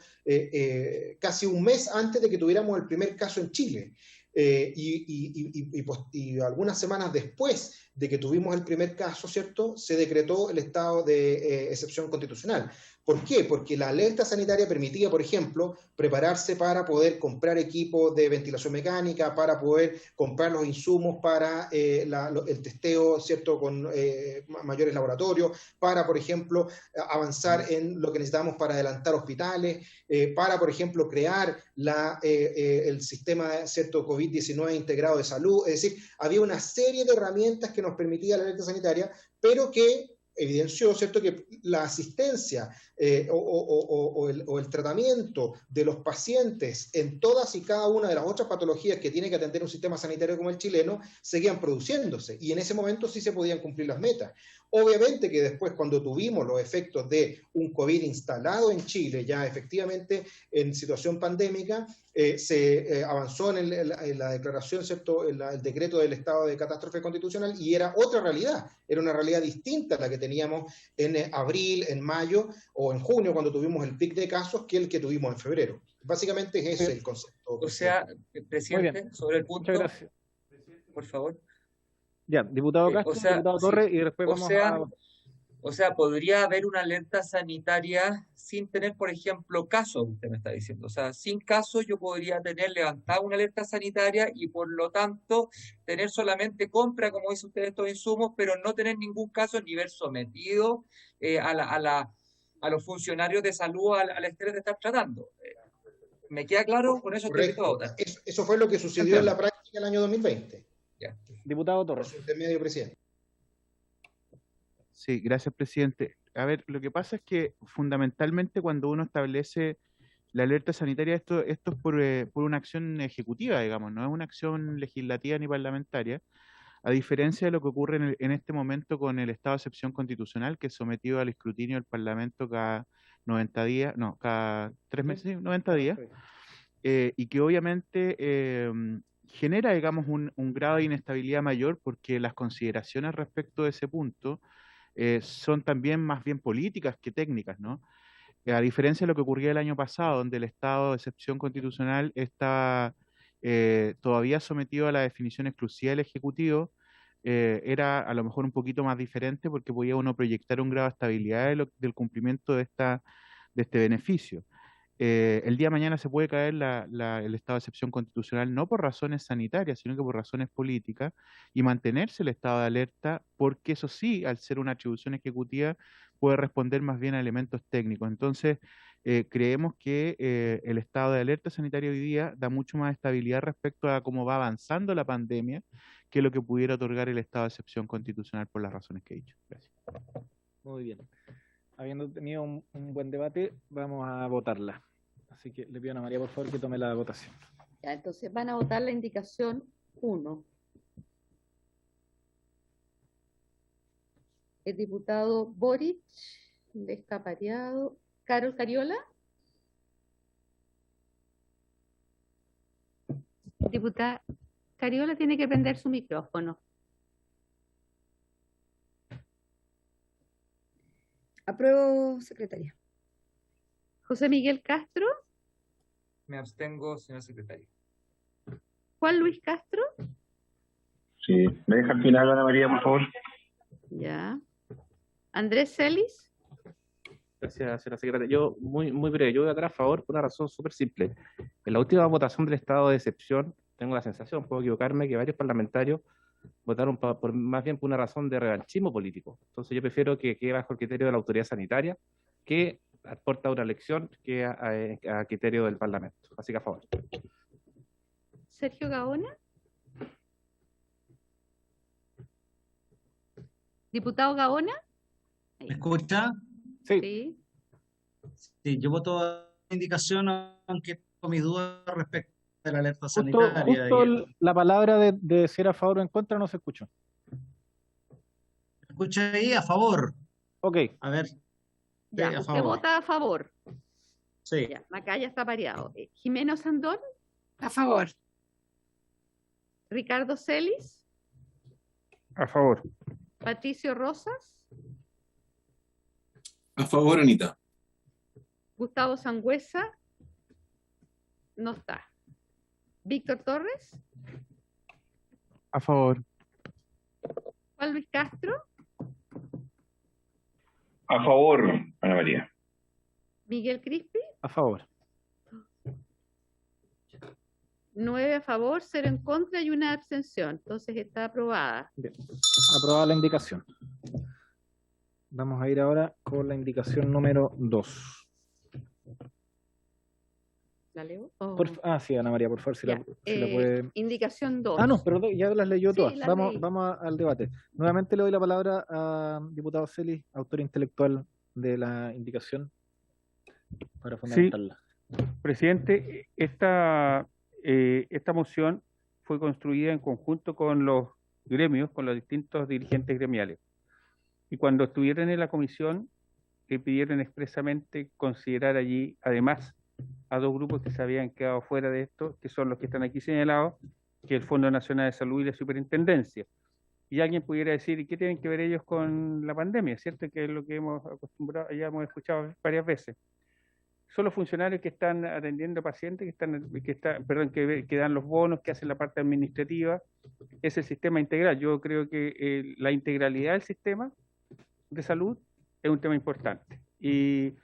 casi un mes antes de que tuviéramos el primer caso en Chile. Y algunas semanas después de que tuvimos el primer caso, ¿cierto?, se decretó el estado de excepción constitucional. ¿Por qué? Porque la alerta sanitaria permitía, por ejemplo, prepararse para poder comprar equipos de ventilación mecánica, para poder comprar los insumos para el testeo, ¿cierto?, con mayores laboratorios, para, por ejemplo, avanzar en lo que necesitamos para adelantar hospitales, para, por ejemplo, crear el sistema, ¿cierto?, COVID-19 integrado de salud. Es decir, había una serie de herramientas que nos permitía la alerta sanitaria, pero que evidenció, ¿cierto?, que la asistencia o el tratamiento de los pacientes en todas y cada una de las otras patologías que tiene que atender un sistema sanitario como el chileno seguían produciéndose, y en ese momento sí se podían cumplir las metas. Obviamente que después, cuando tuvimos los efectos de un COVID instalado en Chile, ya efectivamente en situación pandémica, se avanzó en la declaración, ¿cierto?, el decreto del estado de catástrofe constitucional, y era otra realidad, era una realidad distinta a la que teníamos en abril, en mayo o en junio, cuando tuvimos el pic de casos, que el que tuvimos en febrero. Básicamente es ese el concepto. O sea, presidente, sobre el punto, muchas gracias, por favor. Ya, diputado Castro, diputado Torres, y después vamos O sea, podría haber una alerta sanitaria sin tener, por ejemplo, casos, usted me está diciendo. O sea, sin casos yo podría tener levantada una alerta sanitaria y por lo tanto tener solamente compra, como dice usted, de estos insumos, pero no tener ningún caso ni ver sometido a los funcionarios de salud al estrés de estar tratando. ¿Me queda claro? Con eso estoy listo a Correcto. votar. Eso fue lo que sucedió en la práctica el año 2020. Ya. Diputado Por Torres. su intermedio, presidente. Sí, gracias, presidente. A ver, lo que pasa es que fundamentalmente cuando uno establece la alerta sanitaria, esto es por una acción ejecutiva, digamos, no es una acción legislativa ni parlamentaria, a diferencia de lo que ocurre en este momento con el estado de excepción constitucional, que es sometido al escrutinio del Parlamento cada 90 días, no, cada 3 meses, sí, 90 días, y que obviamente genera, digamos, un grado de inestabilidad mayor porque las consideraciones respecto de ese punto son también más bien políticas que técnicas, ¿no? A diferencia de lo que ocurría el año pasado, donde el estado de excepción constitucional está todavía sometido a la definición exclusiva del Ejecutivo, era a lo mejor un poquito más diferente porque podía uno proyectar un grado de estabilidad del cumplimiento de este beneficio. El día de mañana se puede caer el estado de excepción constitucional no por razones sanitarias, sino que por razones políticas, y mantenerse el estado de alerta, porque eso sí, al ser una atribución ejecutiva, puede responder más bien a elementos técnicos. Entonces, creemos que el estado de alerta sanitaria hoy día da mucho más estabilidad respecto a cómo va avanzando la pandemia que lo que pudiera otorgar el estado de excepción constitucional por las razones que he dicho. Gracias. Muy bien. Habiendo tenido un buen debate, vamos a votarla. Así que le pido a Ana María, por favor, que tome la votación. Ya, entonces van a votar la indicación 1. El diputado Boric, está pareado. Carol Cariola. Diputada Cariola tiene que prender su micrófono. Apruebo, secretaria. José Miguel Castro. Me abstengo, señor secretario. Juan Luis Castro. Sí, me deja al final, Ana María, por favor. Ya. Andrés Celis. Gracias, señora secretaria. Yo, muy breve, yo voy a votar a favor por una razón súper simple. En la última votación del estado de excepción, tengo la sensación, puedo equivocarme, que varios parlamentarios votaron más bien por una razón de revanchismo político. Entonces yo prefiero que quede bajo el criterio de la autoridad sanitaria, que aporta una elección que a criterio del Parlamento. Así que a favor. Sergio Gaona. Diputado Gaona. ¿Me escucha? Sí. Sí, yo voto a la indicación, aunque con mis dudas respecto a la alerta sanitaria. Justo la palabra de decir a favor o en contra no se escuchó. ¿Me escucha ahí? A favor. Ok. A ver. Ya, a usted favor. vota a favor. Sí. Ya, Macaya está pareado. Jimeno Sandón. A favor. Ricardo Celis. A favor. Patricio Rosas. A favor, Anita. Gustavo Sangüesa. No está. Víctor Torres. A favor. Juan Luis Castro. A favor, Ana María. Miguel Crispi. A favor. 9 a favor, 0 en contra y una abstención. Entonces está aprobada. Bien. Aprobada la indicación. Vamos a ir ahora con la indicación número 2. ¿La leo? Sí, Ana María, por favor, si la puede... Indicación 2. No, perdón, ya las leyó Sí, todas. las Vamos leí. al debate. Nuevamente le doy la palabra a diputado Celis, autor intelectual de la indicación, para fundamentarla. Presidente, esta moción fue construida en conjunto con los gremios, con los distintos dirigentes gremiales. Y cuando estuvieron en la comisión, pidieron expresamente considerar allí, además, a 2 grupos que se habían quedado fuera de esto, que son los que están aquí señalados, que es el Fondo Nacional de Salud y la Superintendencia. Y alguien pudiera decir, ¿y qué tienen que ver ellos con la pandemia? ¿Cierto? Que es lo que hemos acostumbrado, ya hemos escuchado varias veces. Son los funcionarios que están atendiendo pacientes, que dan los bonos, que hacen la parte administrativa. Es el sistema integral. Yo creo que la integralidad del sistema de salud es un tema importante. Y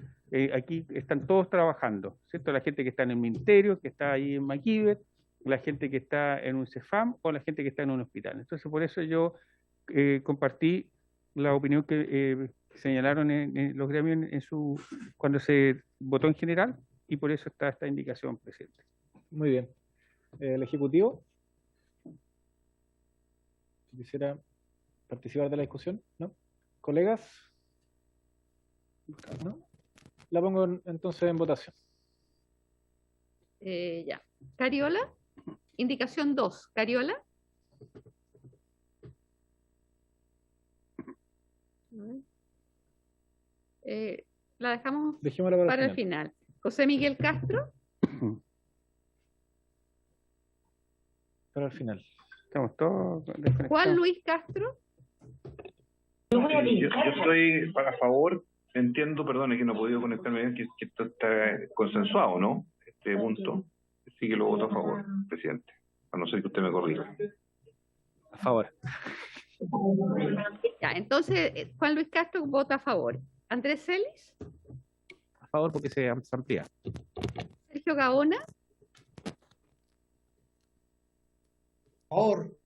aquí están todos trabajando, ¿cierto? La gente que está en el ministerio, que está ahí en MacIver, la gente que está en un CEFAM o la gente que está en un hospital. Entonces, por eso yo compartí la opinión que señalaron en los gremios cuando se votó en general, y por eso está esta indicación, presidente. Muy bien. El Ejecutivo, si quisiera participar de la discusión, ¿no? ¿Colegas? ¿No? La pongo entonces en votación. Ya. Cariola, indicación 2. Cariola. La dejamos Dejémosla para el final. José Miguel Castro. Para el final. Estamos todos desconectados. Juan Luis Castro. Yo voy a Yo estoy a favor, entiendo, perdón, es que no he podido conectarme bien, que esto está consensuado, ¿no? Este punto. Sí que lo voto a favor, presidente, a no ser que usted me corrija. A favor. Ya, entonces Juan Luis Castro vota a favor. Andrés Celis. A favor porque se amplía. Sergio Gaona. A favor.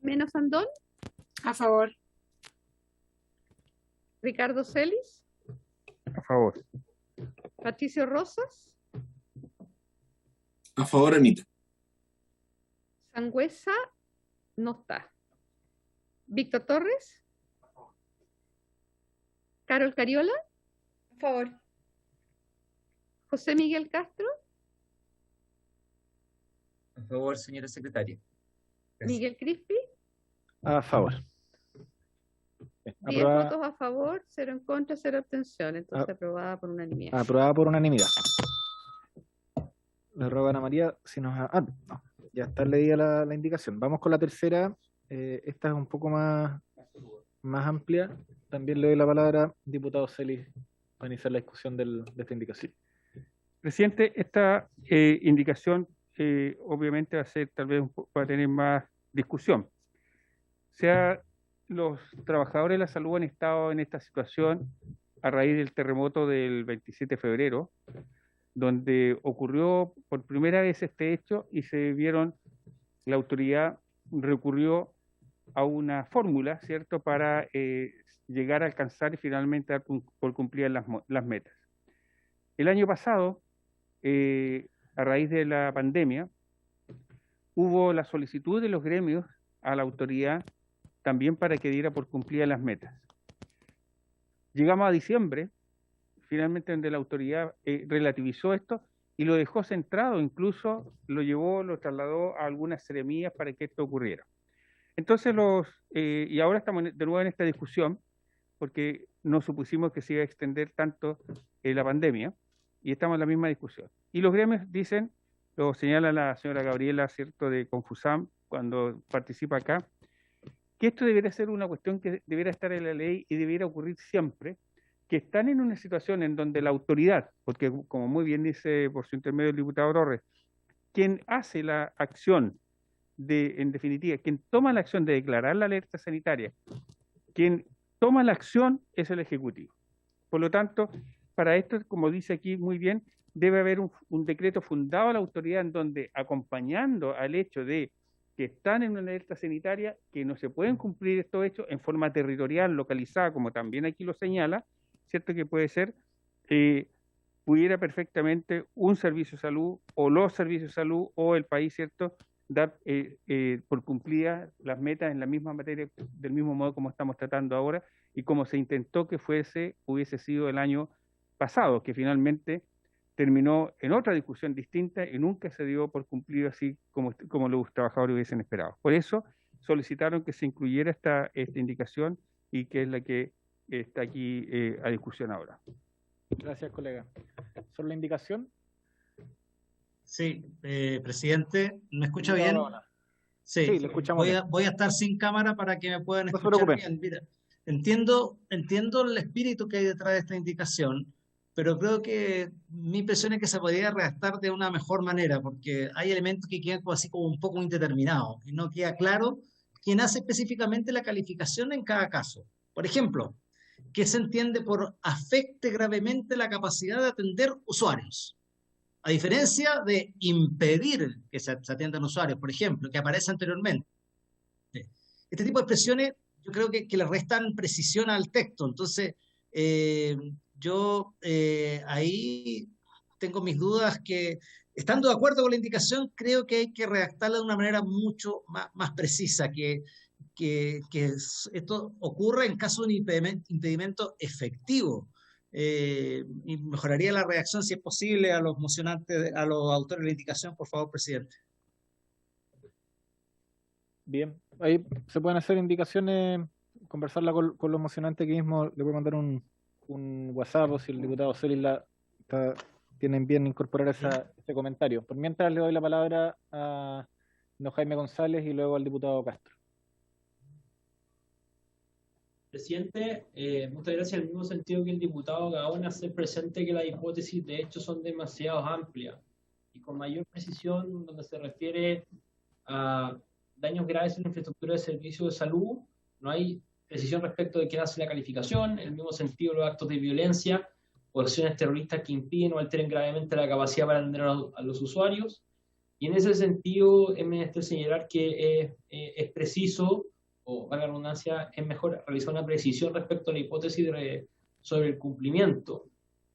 Menos Andón. A favor. Ricardo Celis. A favor. Patricio Rosas. A favor, Anita. Sangüesa no está. Víctor Torres. Carol Cariola. A favor. José Miguel Castro. A favor, señora secretaria. Gracias. Miguel Crispi. A favor. 10 Aprobada, votos a favor, 0 en contra, 0 abstención. Entonces aprobada por unanimidad. aprobada por unanimidad. Le ruego a Ana María si nos no, ya está leída la indicación. Vamos con la tercera. Esta es un poco más amplia. También le doy la palabra, diputado Celis, para iniciar la discusión de esta indicación. Presidente, esta indicación obviamente va a ser tal vez va a tener más discusión. Los trabajadores de la salud han estado en esta situación a raíz del terremoto del 27 de febrero, donde ocurrió por primera vez este hecho y la autoridad recurrió a una fórmula, ¿cierto?, para llegar a alcanzar y finalmente dar por cumplir las metas. El año pasado, a raíz de la pandemia, hubo la solicitud de los gremios a la autoridad también para que diera por cumplidas las metas. Llegamos a diciembre, finalmente donde la autoridad relativizó esto y lo dejó centrado, incluso lo trasladó a algunas seremías para que esto ocurriera. Entonces y ahora estamos de nuevo en esta discusión, porque no supusimos que se iba a extender tanto la pandemia, y estamos en la misma discusión. Y los gremios dicen, lo señala la señora Gabriela, ¿cierto?, de Confusam, cuando participa acá, que esto debería ser una cuestión que debería estar en la ley y debería ocurrir siempre, que están en una situación en donde la autoridad, porque como muy bien dice por su intermedio el diputado Torres, quien hace la acción en definitiva, quien toma la acción de declarar la alerta sanitaria, quien toma la acción es el Ejecutivo. Por lo tanto, para esto, como dice aquí muy bien, debe haber un decreto fundado a la autoridad en donde, acompañando al hecho de que están en una alerta sanitaria, que no se pueden cumplir estos hechos en forma territorial, localizada, como también aquí lo señala, ¿cierto?, que puede ser, pudiera perfectamente un servicio de salud, o los servicios de salud, o el país, ¿cierto?, dar por cumplidas las metas en la misma materia, del mismo modo como estamos tratando ahora, y como se intentó que hubiese sido el año pasado, que finalmente terminó en otra discusión distinta y nunca se dio por cumplido así como los trabajadores hubiesen esperado. Por eso solicitaron que se incluyera esta indicación, y que es la que está aquí a discusión ahora. Gracias, colega. ¿Sobre la indicación? Sí, presidente, ¿me escucha bien? Sí, le escuchamos bien. Voy a estar sin cámara para que me puedan No se escuchar preocupe. bien. Mira, entiendo el espíritu que hay detrás de esta indicación, pero creo que mi impresión es que se podría redactar de una mejor manera, porque hay elementos que quedan así como un poco indeterminados y no queda claro quién hace específicamente la calificación en cada caso. Por ejemplo, ¿qué se entiende por afecte gravemente la capacidad de atender usuarios? A diferencia de impedir que se atiendan usuarios, por ejemplo, que aparece anteriormente. Este tipo de expresiones yo creo que le restan precisión al texto. Entonces, yo ahí tengo mis dudas que, estando de acuerdo con la indicación, creo que hay que redactarla de una manera mucho más precisa, que esto ocurra en caso de un impedimento efectivo. Y mejoraría la redacción, si es posible, a los mocionantes, a los autores de la indicación, por favor, presidente. Bien, ahí se pueden hacer indicaciones, conversarla con los mocionantes, que mismo le voy a mandar un WhatsApp, o si el diputado Celis tienen bien incorporar ese comentario. Por mientras le doy la palabra a don Jaime González y luego al diputado Castro. Presidente, muchas gracias. En el mismo sentido que el diputado Gaona, hacer presente que las hipótesis de hecho son demasiado amplias y con mayor precisión donde se refiere a daños graves en la infraestructura de servicios de salud, no hay precisión respecto de quién hace la calificación. En el mismo sentido, los actos de violencia o acciones terroristas que impiden o alteren gravemente la capacidad para atender a los usuarios. Y en ese sentido, es menester señalar que es preciso, o valga la redundancia, es mejor realizar una precisión respecto a la hipótesis sobre el cumplimiento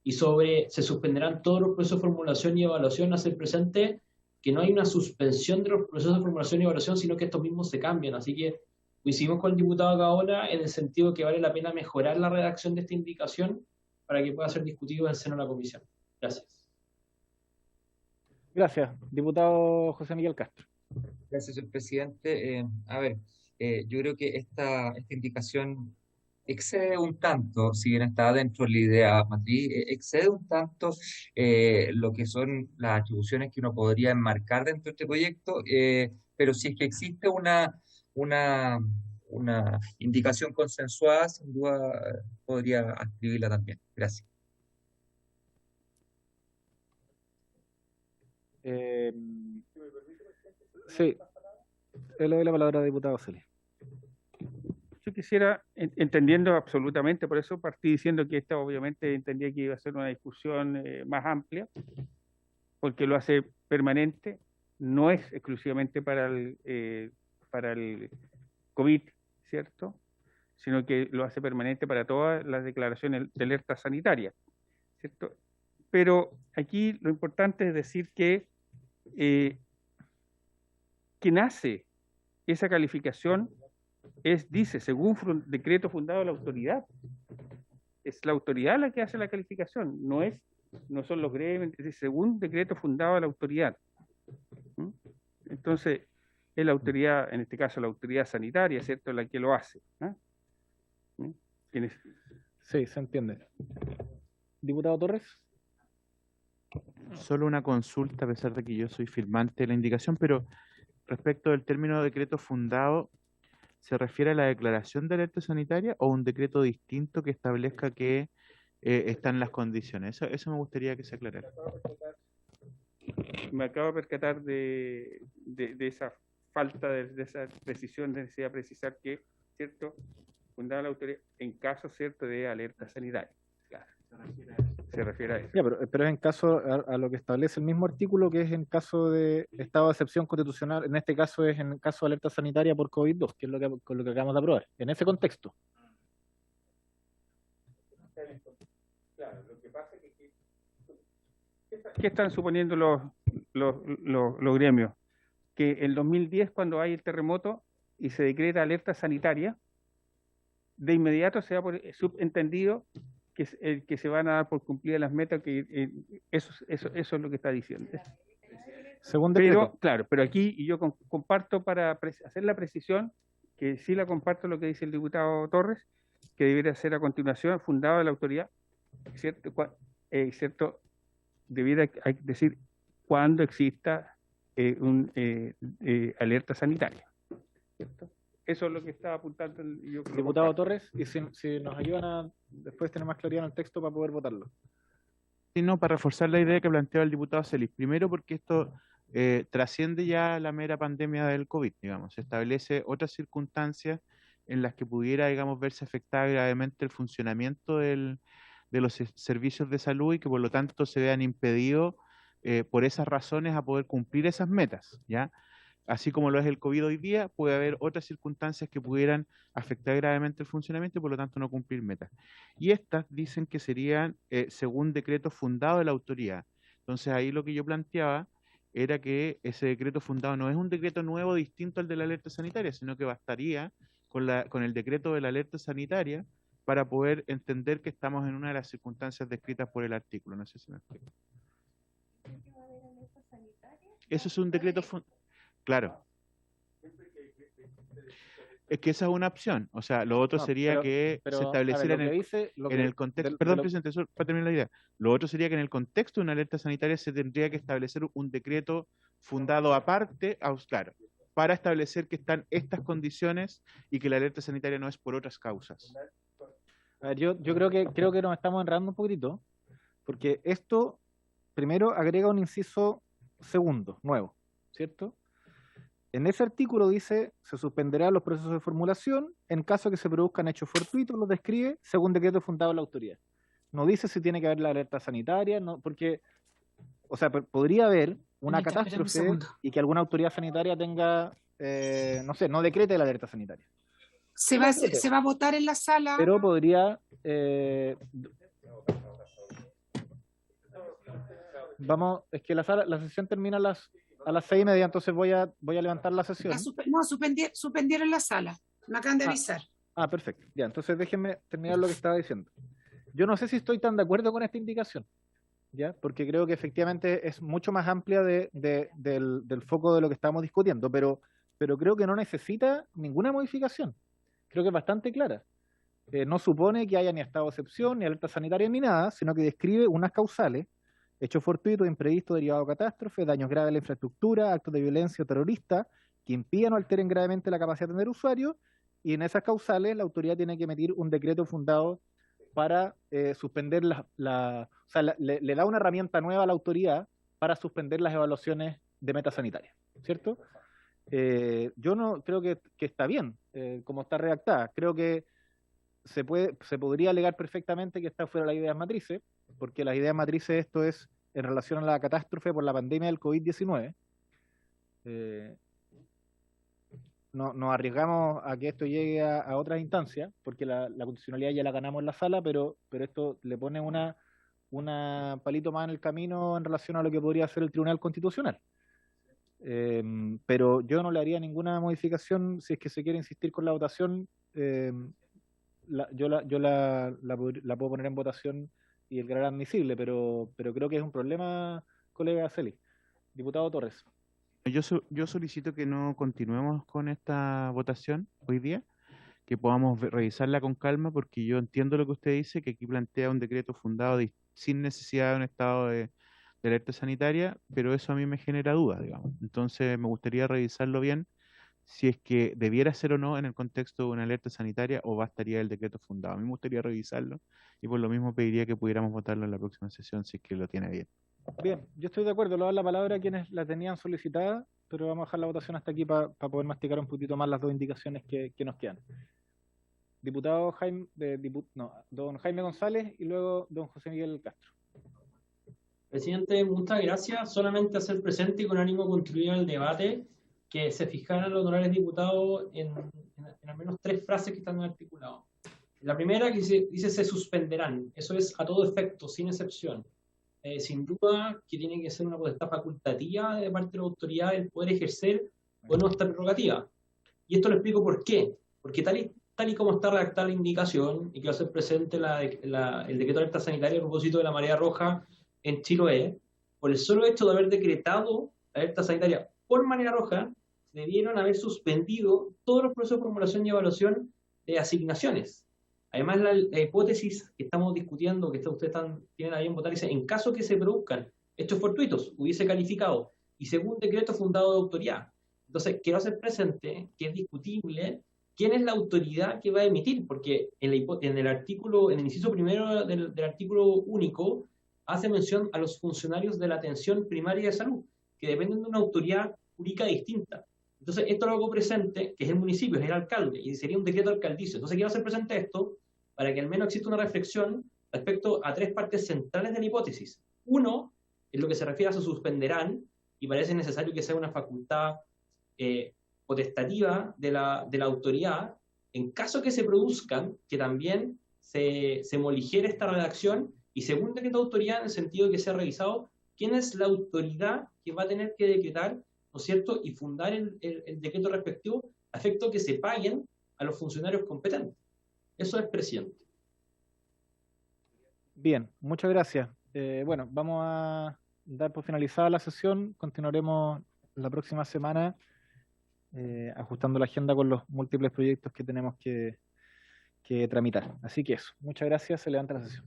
y se suspenderán todos los procesos de formulación y evaluación, hacer presente que no hay una suspensión de los procesos de formulación y evaluación, sino que estos mismos se cambian. Así que coincidimos con el diputado Gaona en el sentido que vale la pena mejorar la redacción de esta indicación para que pueda ser discutido en el seno de la comisión. Gracias. Gracias. Diputado José Miguel Castro. Gracias, señor presidente. Yo creo que esta indicación excede un tanto, si bien está dentro de la idea matriz, excede un tanto lo que son las atribuciones que uno podría enmarcar dentro de este proyecto, pero si es que existe una indicación consensuada, sin duda podría escribirla también. Gracias. Sí, le doy la palabra al diputado Celis. Yo quisiera, entendiendo absolutamente, por eso partí diciendo que esta obviamente entendía que iba a ser una discusión más amplia, porque lo hace permanente, no es exclusivamente para el COVID, ¿cierto? Sino que lo hace permanente para todas las declaraciones de alerta sanitaria, ¿cierto? Pero aquí lo importante es decir que quien hace esa calificación dice, según decreto fundado de la autoridad. Es la autoridad la que hace la calificación, no son los gremios, es decir, según decreto fundado de la autoridad. Entonces, es la autoridad, en este caso la autoridad sanitaria, ¿cierto?, la que lo hace. Sí, se entiende. Diputado Torres. Solo una consulta, a pesar de que yo soy firmante de la indicación, pero respecto del término decreto fundado, ¿se refiere a la declaración de alerta sanitaria o un decreto distinto que establezca que están las condiciones? Eso me gustaría que se aclarara. Me acabo de percatar de esa falta de esa precisión, de necesidad de precisar que, ¿cierto?, fundada la autoridad en caso, ¿cierto?, de alerta sanitaria. Claro. Se refiere a eso. Ya, pero es en caso a lo que establece el mismo artículo, que es en caso de estado de excepción constitucional. En este caso es en caso de alerta sanitaria por COVID-2, que es lo que acabamos de aprobar. En ese contexto. Claro, lo que pasa es que ¿qué están suponiendo los gremios? Que en 2010, cuando hay el terremoto y se decreta alerta sanitaria, de inmediato se da por subentendido que se van a dar por cumplidas las metas, que eso es lo que está diciendo. Según pero, claro, pero aquí y yo comparto, para hacer la precisión, que sí la comparto lo que dice el diputado Torres, que debería ser a continuación fundado de la autoridad, ¿cierto? Debiera decir cuando exista alerta sanitaria, ¿cierto? Eso es lo que estaba apuntando yo. Diputado Torres, y si nos ayudan a después tener más claridad en el texto para poder votarlo. Sí, no, para reforzar la idea que planteaba el diputado Celis. Primero, porque esto trasciende ya la mera pandemia del COVID, digamos. Se establece otras circunstancias en las que pudiera, digamos, verse afectada gravemente el funcionamiento de los servicios de salud y que por lo tanto se vean impedidos por esas razones a poder cumplir esas metas, ¿ya? Así como lo es el COVID hoy día, puede haber otras circunstancias que pudieran afectar gravemente el funcionamiento y por lo tanto no cumplir metas. Y estas dicen que serían según decreto fundado de la autoridad. Entonces ahí lo que yo planteaba era que ese decreto fundado no es un decreto nuevo distinto al de la alerta sanitaria, sino que bastaría con el decreto de la alerta sanitaria para poder entender que estamos en una de las circunstancias descritas por el artículo. No sé si me explico. Eso es un decreto claro. Es que esa es una opción. O sea, lo otro sería que se estableciera en el contexto. Perdón, presidente, solo para terminar la idea. Lo otro sería que en el contexto de una alerta sanitaria se tendría que establecer un decreto fundado aparte, claro, para establecer que están estas condiciones y que la alerta sanitaria no es por otras causas. A ver, yo creo que nos estamos enredando un poquitito, porque esto primero agrega un inciso segundo, nuevo, ¿cierto? En ese artículo dice, se suspenderán los procesos de formulación en caso que se produzcan hechos fortuitos, los describe según decreto fundado en la autoridad. No dice si tiene que haber la alerta sanitaria, no, porque, o sea, podría haber una catástrofe y que alguna autoridad sanitaria tenga, no sé, no decrete la alerta sanitaria. Se va a votar en la sala. Pero podría... vamos, es que la sesión termina a las 6:30, entonces voy a levantar la sesión. Suspendieron la sala. Me acaban de avisar. Perfecto. Ya, entonces déjenme terminar lo que estaba diciendo. Yo no sé si estoy tan de acuerdo con esta indicación, ¿ya? Porque creo que efectivamente es mucho más amplia del foco de lo que estamos discutiendo, pero creo que no necesita ninguna modificación. Creo que es bastante clara. No supone que haya ni estado de excepción, ni alerta sanitaria, ni nada, sino que describe unas causales: hechos fortuitos, imprevistos, derivados de catástrofe, daños graves a la infraestructura, actos de violencia o terrorista que impidan o alteren gravemente la capacidad de atender usuarios, y en esas causales la autoridad tiene que emitir un decreto fundado para suspender o sea, le da una herramienta nueva a la autoridad para suspender las evaluaciones de meta sanitaria, ¿cierto? Yo no creo que está bien como está redactada. Creo que se podría alegar perfectamente que está fuera de las ideas matrices, porque las ideas matrices esto es en relación a la catástrofe por la pandemia del COVID-19. Nos arriesgamos a que esto llegue a otras instancias, porque la condicionalidad ya la ganamos en la sala, pero esto le pone una palito más en el camino en relación a lo que podría ser el Tribunal Constitucional. Pero yo no le haría ninguna modificación. Si es que se quiere insistir con la votación, yo la puedo poner en votación y declarar admisible, pero creo que es un problema, colega Celi. Diputado Torres. Yo solicito que no continuemos con esta votación hoy día, que podamos revisarla con calma, porque yo entiendo lo que usted dice, que aquí plantea un decreto fundado sin necesidad de un estado de alerta sanitaria, pero eso a mí me genera dudas, digamos. Entonces me gustaría revisarlo bien, si es que debiera ser o no en el contexto de una alerta sanitaria o bastaría el decreto fundado. A mí me gustaría revisarlo y por lo mismo pediría que pudiéramos votarlo en la próxima sesión si es que lo tiene bien. Bien, yo estoy de acuerdo, le doy la palabra a quienes la tenían solicitada, pero vamos a dejar la votación hasta aquí para poder masticar un poquito más las dos indicaciones que nos quedan. Diputado don Jaime González y luego don José Miguel Castro. Presidente, muchas gracias. Solamente hacer presente y con ánimo de contribuir al debate que se fijaran los honorables diputados en al menos 3 frases que están en el articulado. La primera que dice se suspenderán. Eso es a todo efecto, sin excepción. Sin duda que tiene que ser una potestad facultativa de parte de la autoridad el poder ejercer o no esta prerrogativa. Y esto lo explico por qué. Porque tal y como está redactada la indicación, y que va a ser presente el decreto de alerta sanitaria a propósito de la marea roja en Chiloé, por el solo hecho de haber decretado la alerta sanitaria por marea roja, debieron haber suspendido todos los procesos de formulación y evaluación de asignaciones. Además, la hipótesis que estamos discutiendo, que ustedes tienen ahí en votar, dice, en caso que se produzcan hechos fortuitos, hubiese calificado, y según decreto fundado de autoridad. Entonces, quiero hacer presente que es discutible quién es la autoridad que va a emitir, porque en el inciso primero del artículo único, hace mención a los funcionarios de la atención primaria de salud, que dependen de una autoridad jurídica distinta. Entonces, esto lo hago presente, que es el municipio, es el alcalde, y sería un decreto alcaldicio. Entonces, quiero hacer presente esto para que al menos exista una reflexión respecto a tres partes centrales de la hipótesis. Uno, es lo que se refiere a se suspenderán, y parece necesario que sea una facultad potestativa de la autoridad, en caso que se produzcan, que también se moligere esta redacción, y según decreto de autoridad, en el sentido de que sea revisado quién es la autoridad que va a tener que decretar, ¿no es cierto?, y fundar el decreto respectivo, a efecto que se paguen a los funcionarios competentes. Eso es, presidente. Bien, muchas gracias. Bueno, vamos a dar por finalizada la sesión. Continuaremos la próxima semana ajustando la agenda con los múltiples proyectos que tenemos que tramitar. Así que eso, muchas gracias, se levanta la sesión.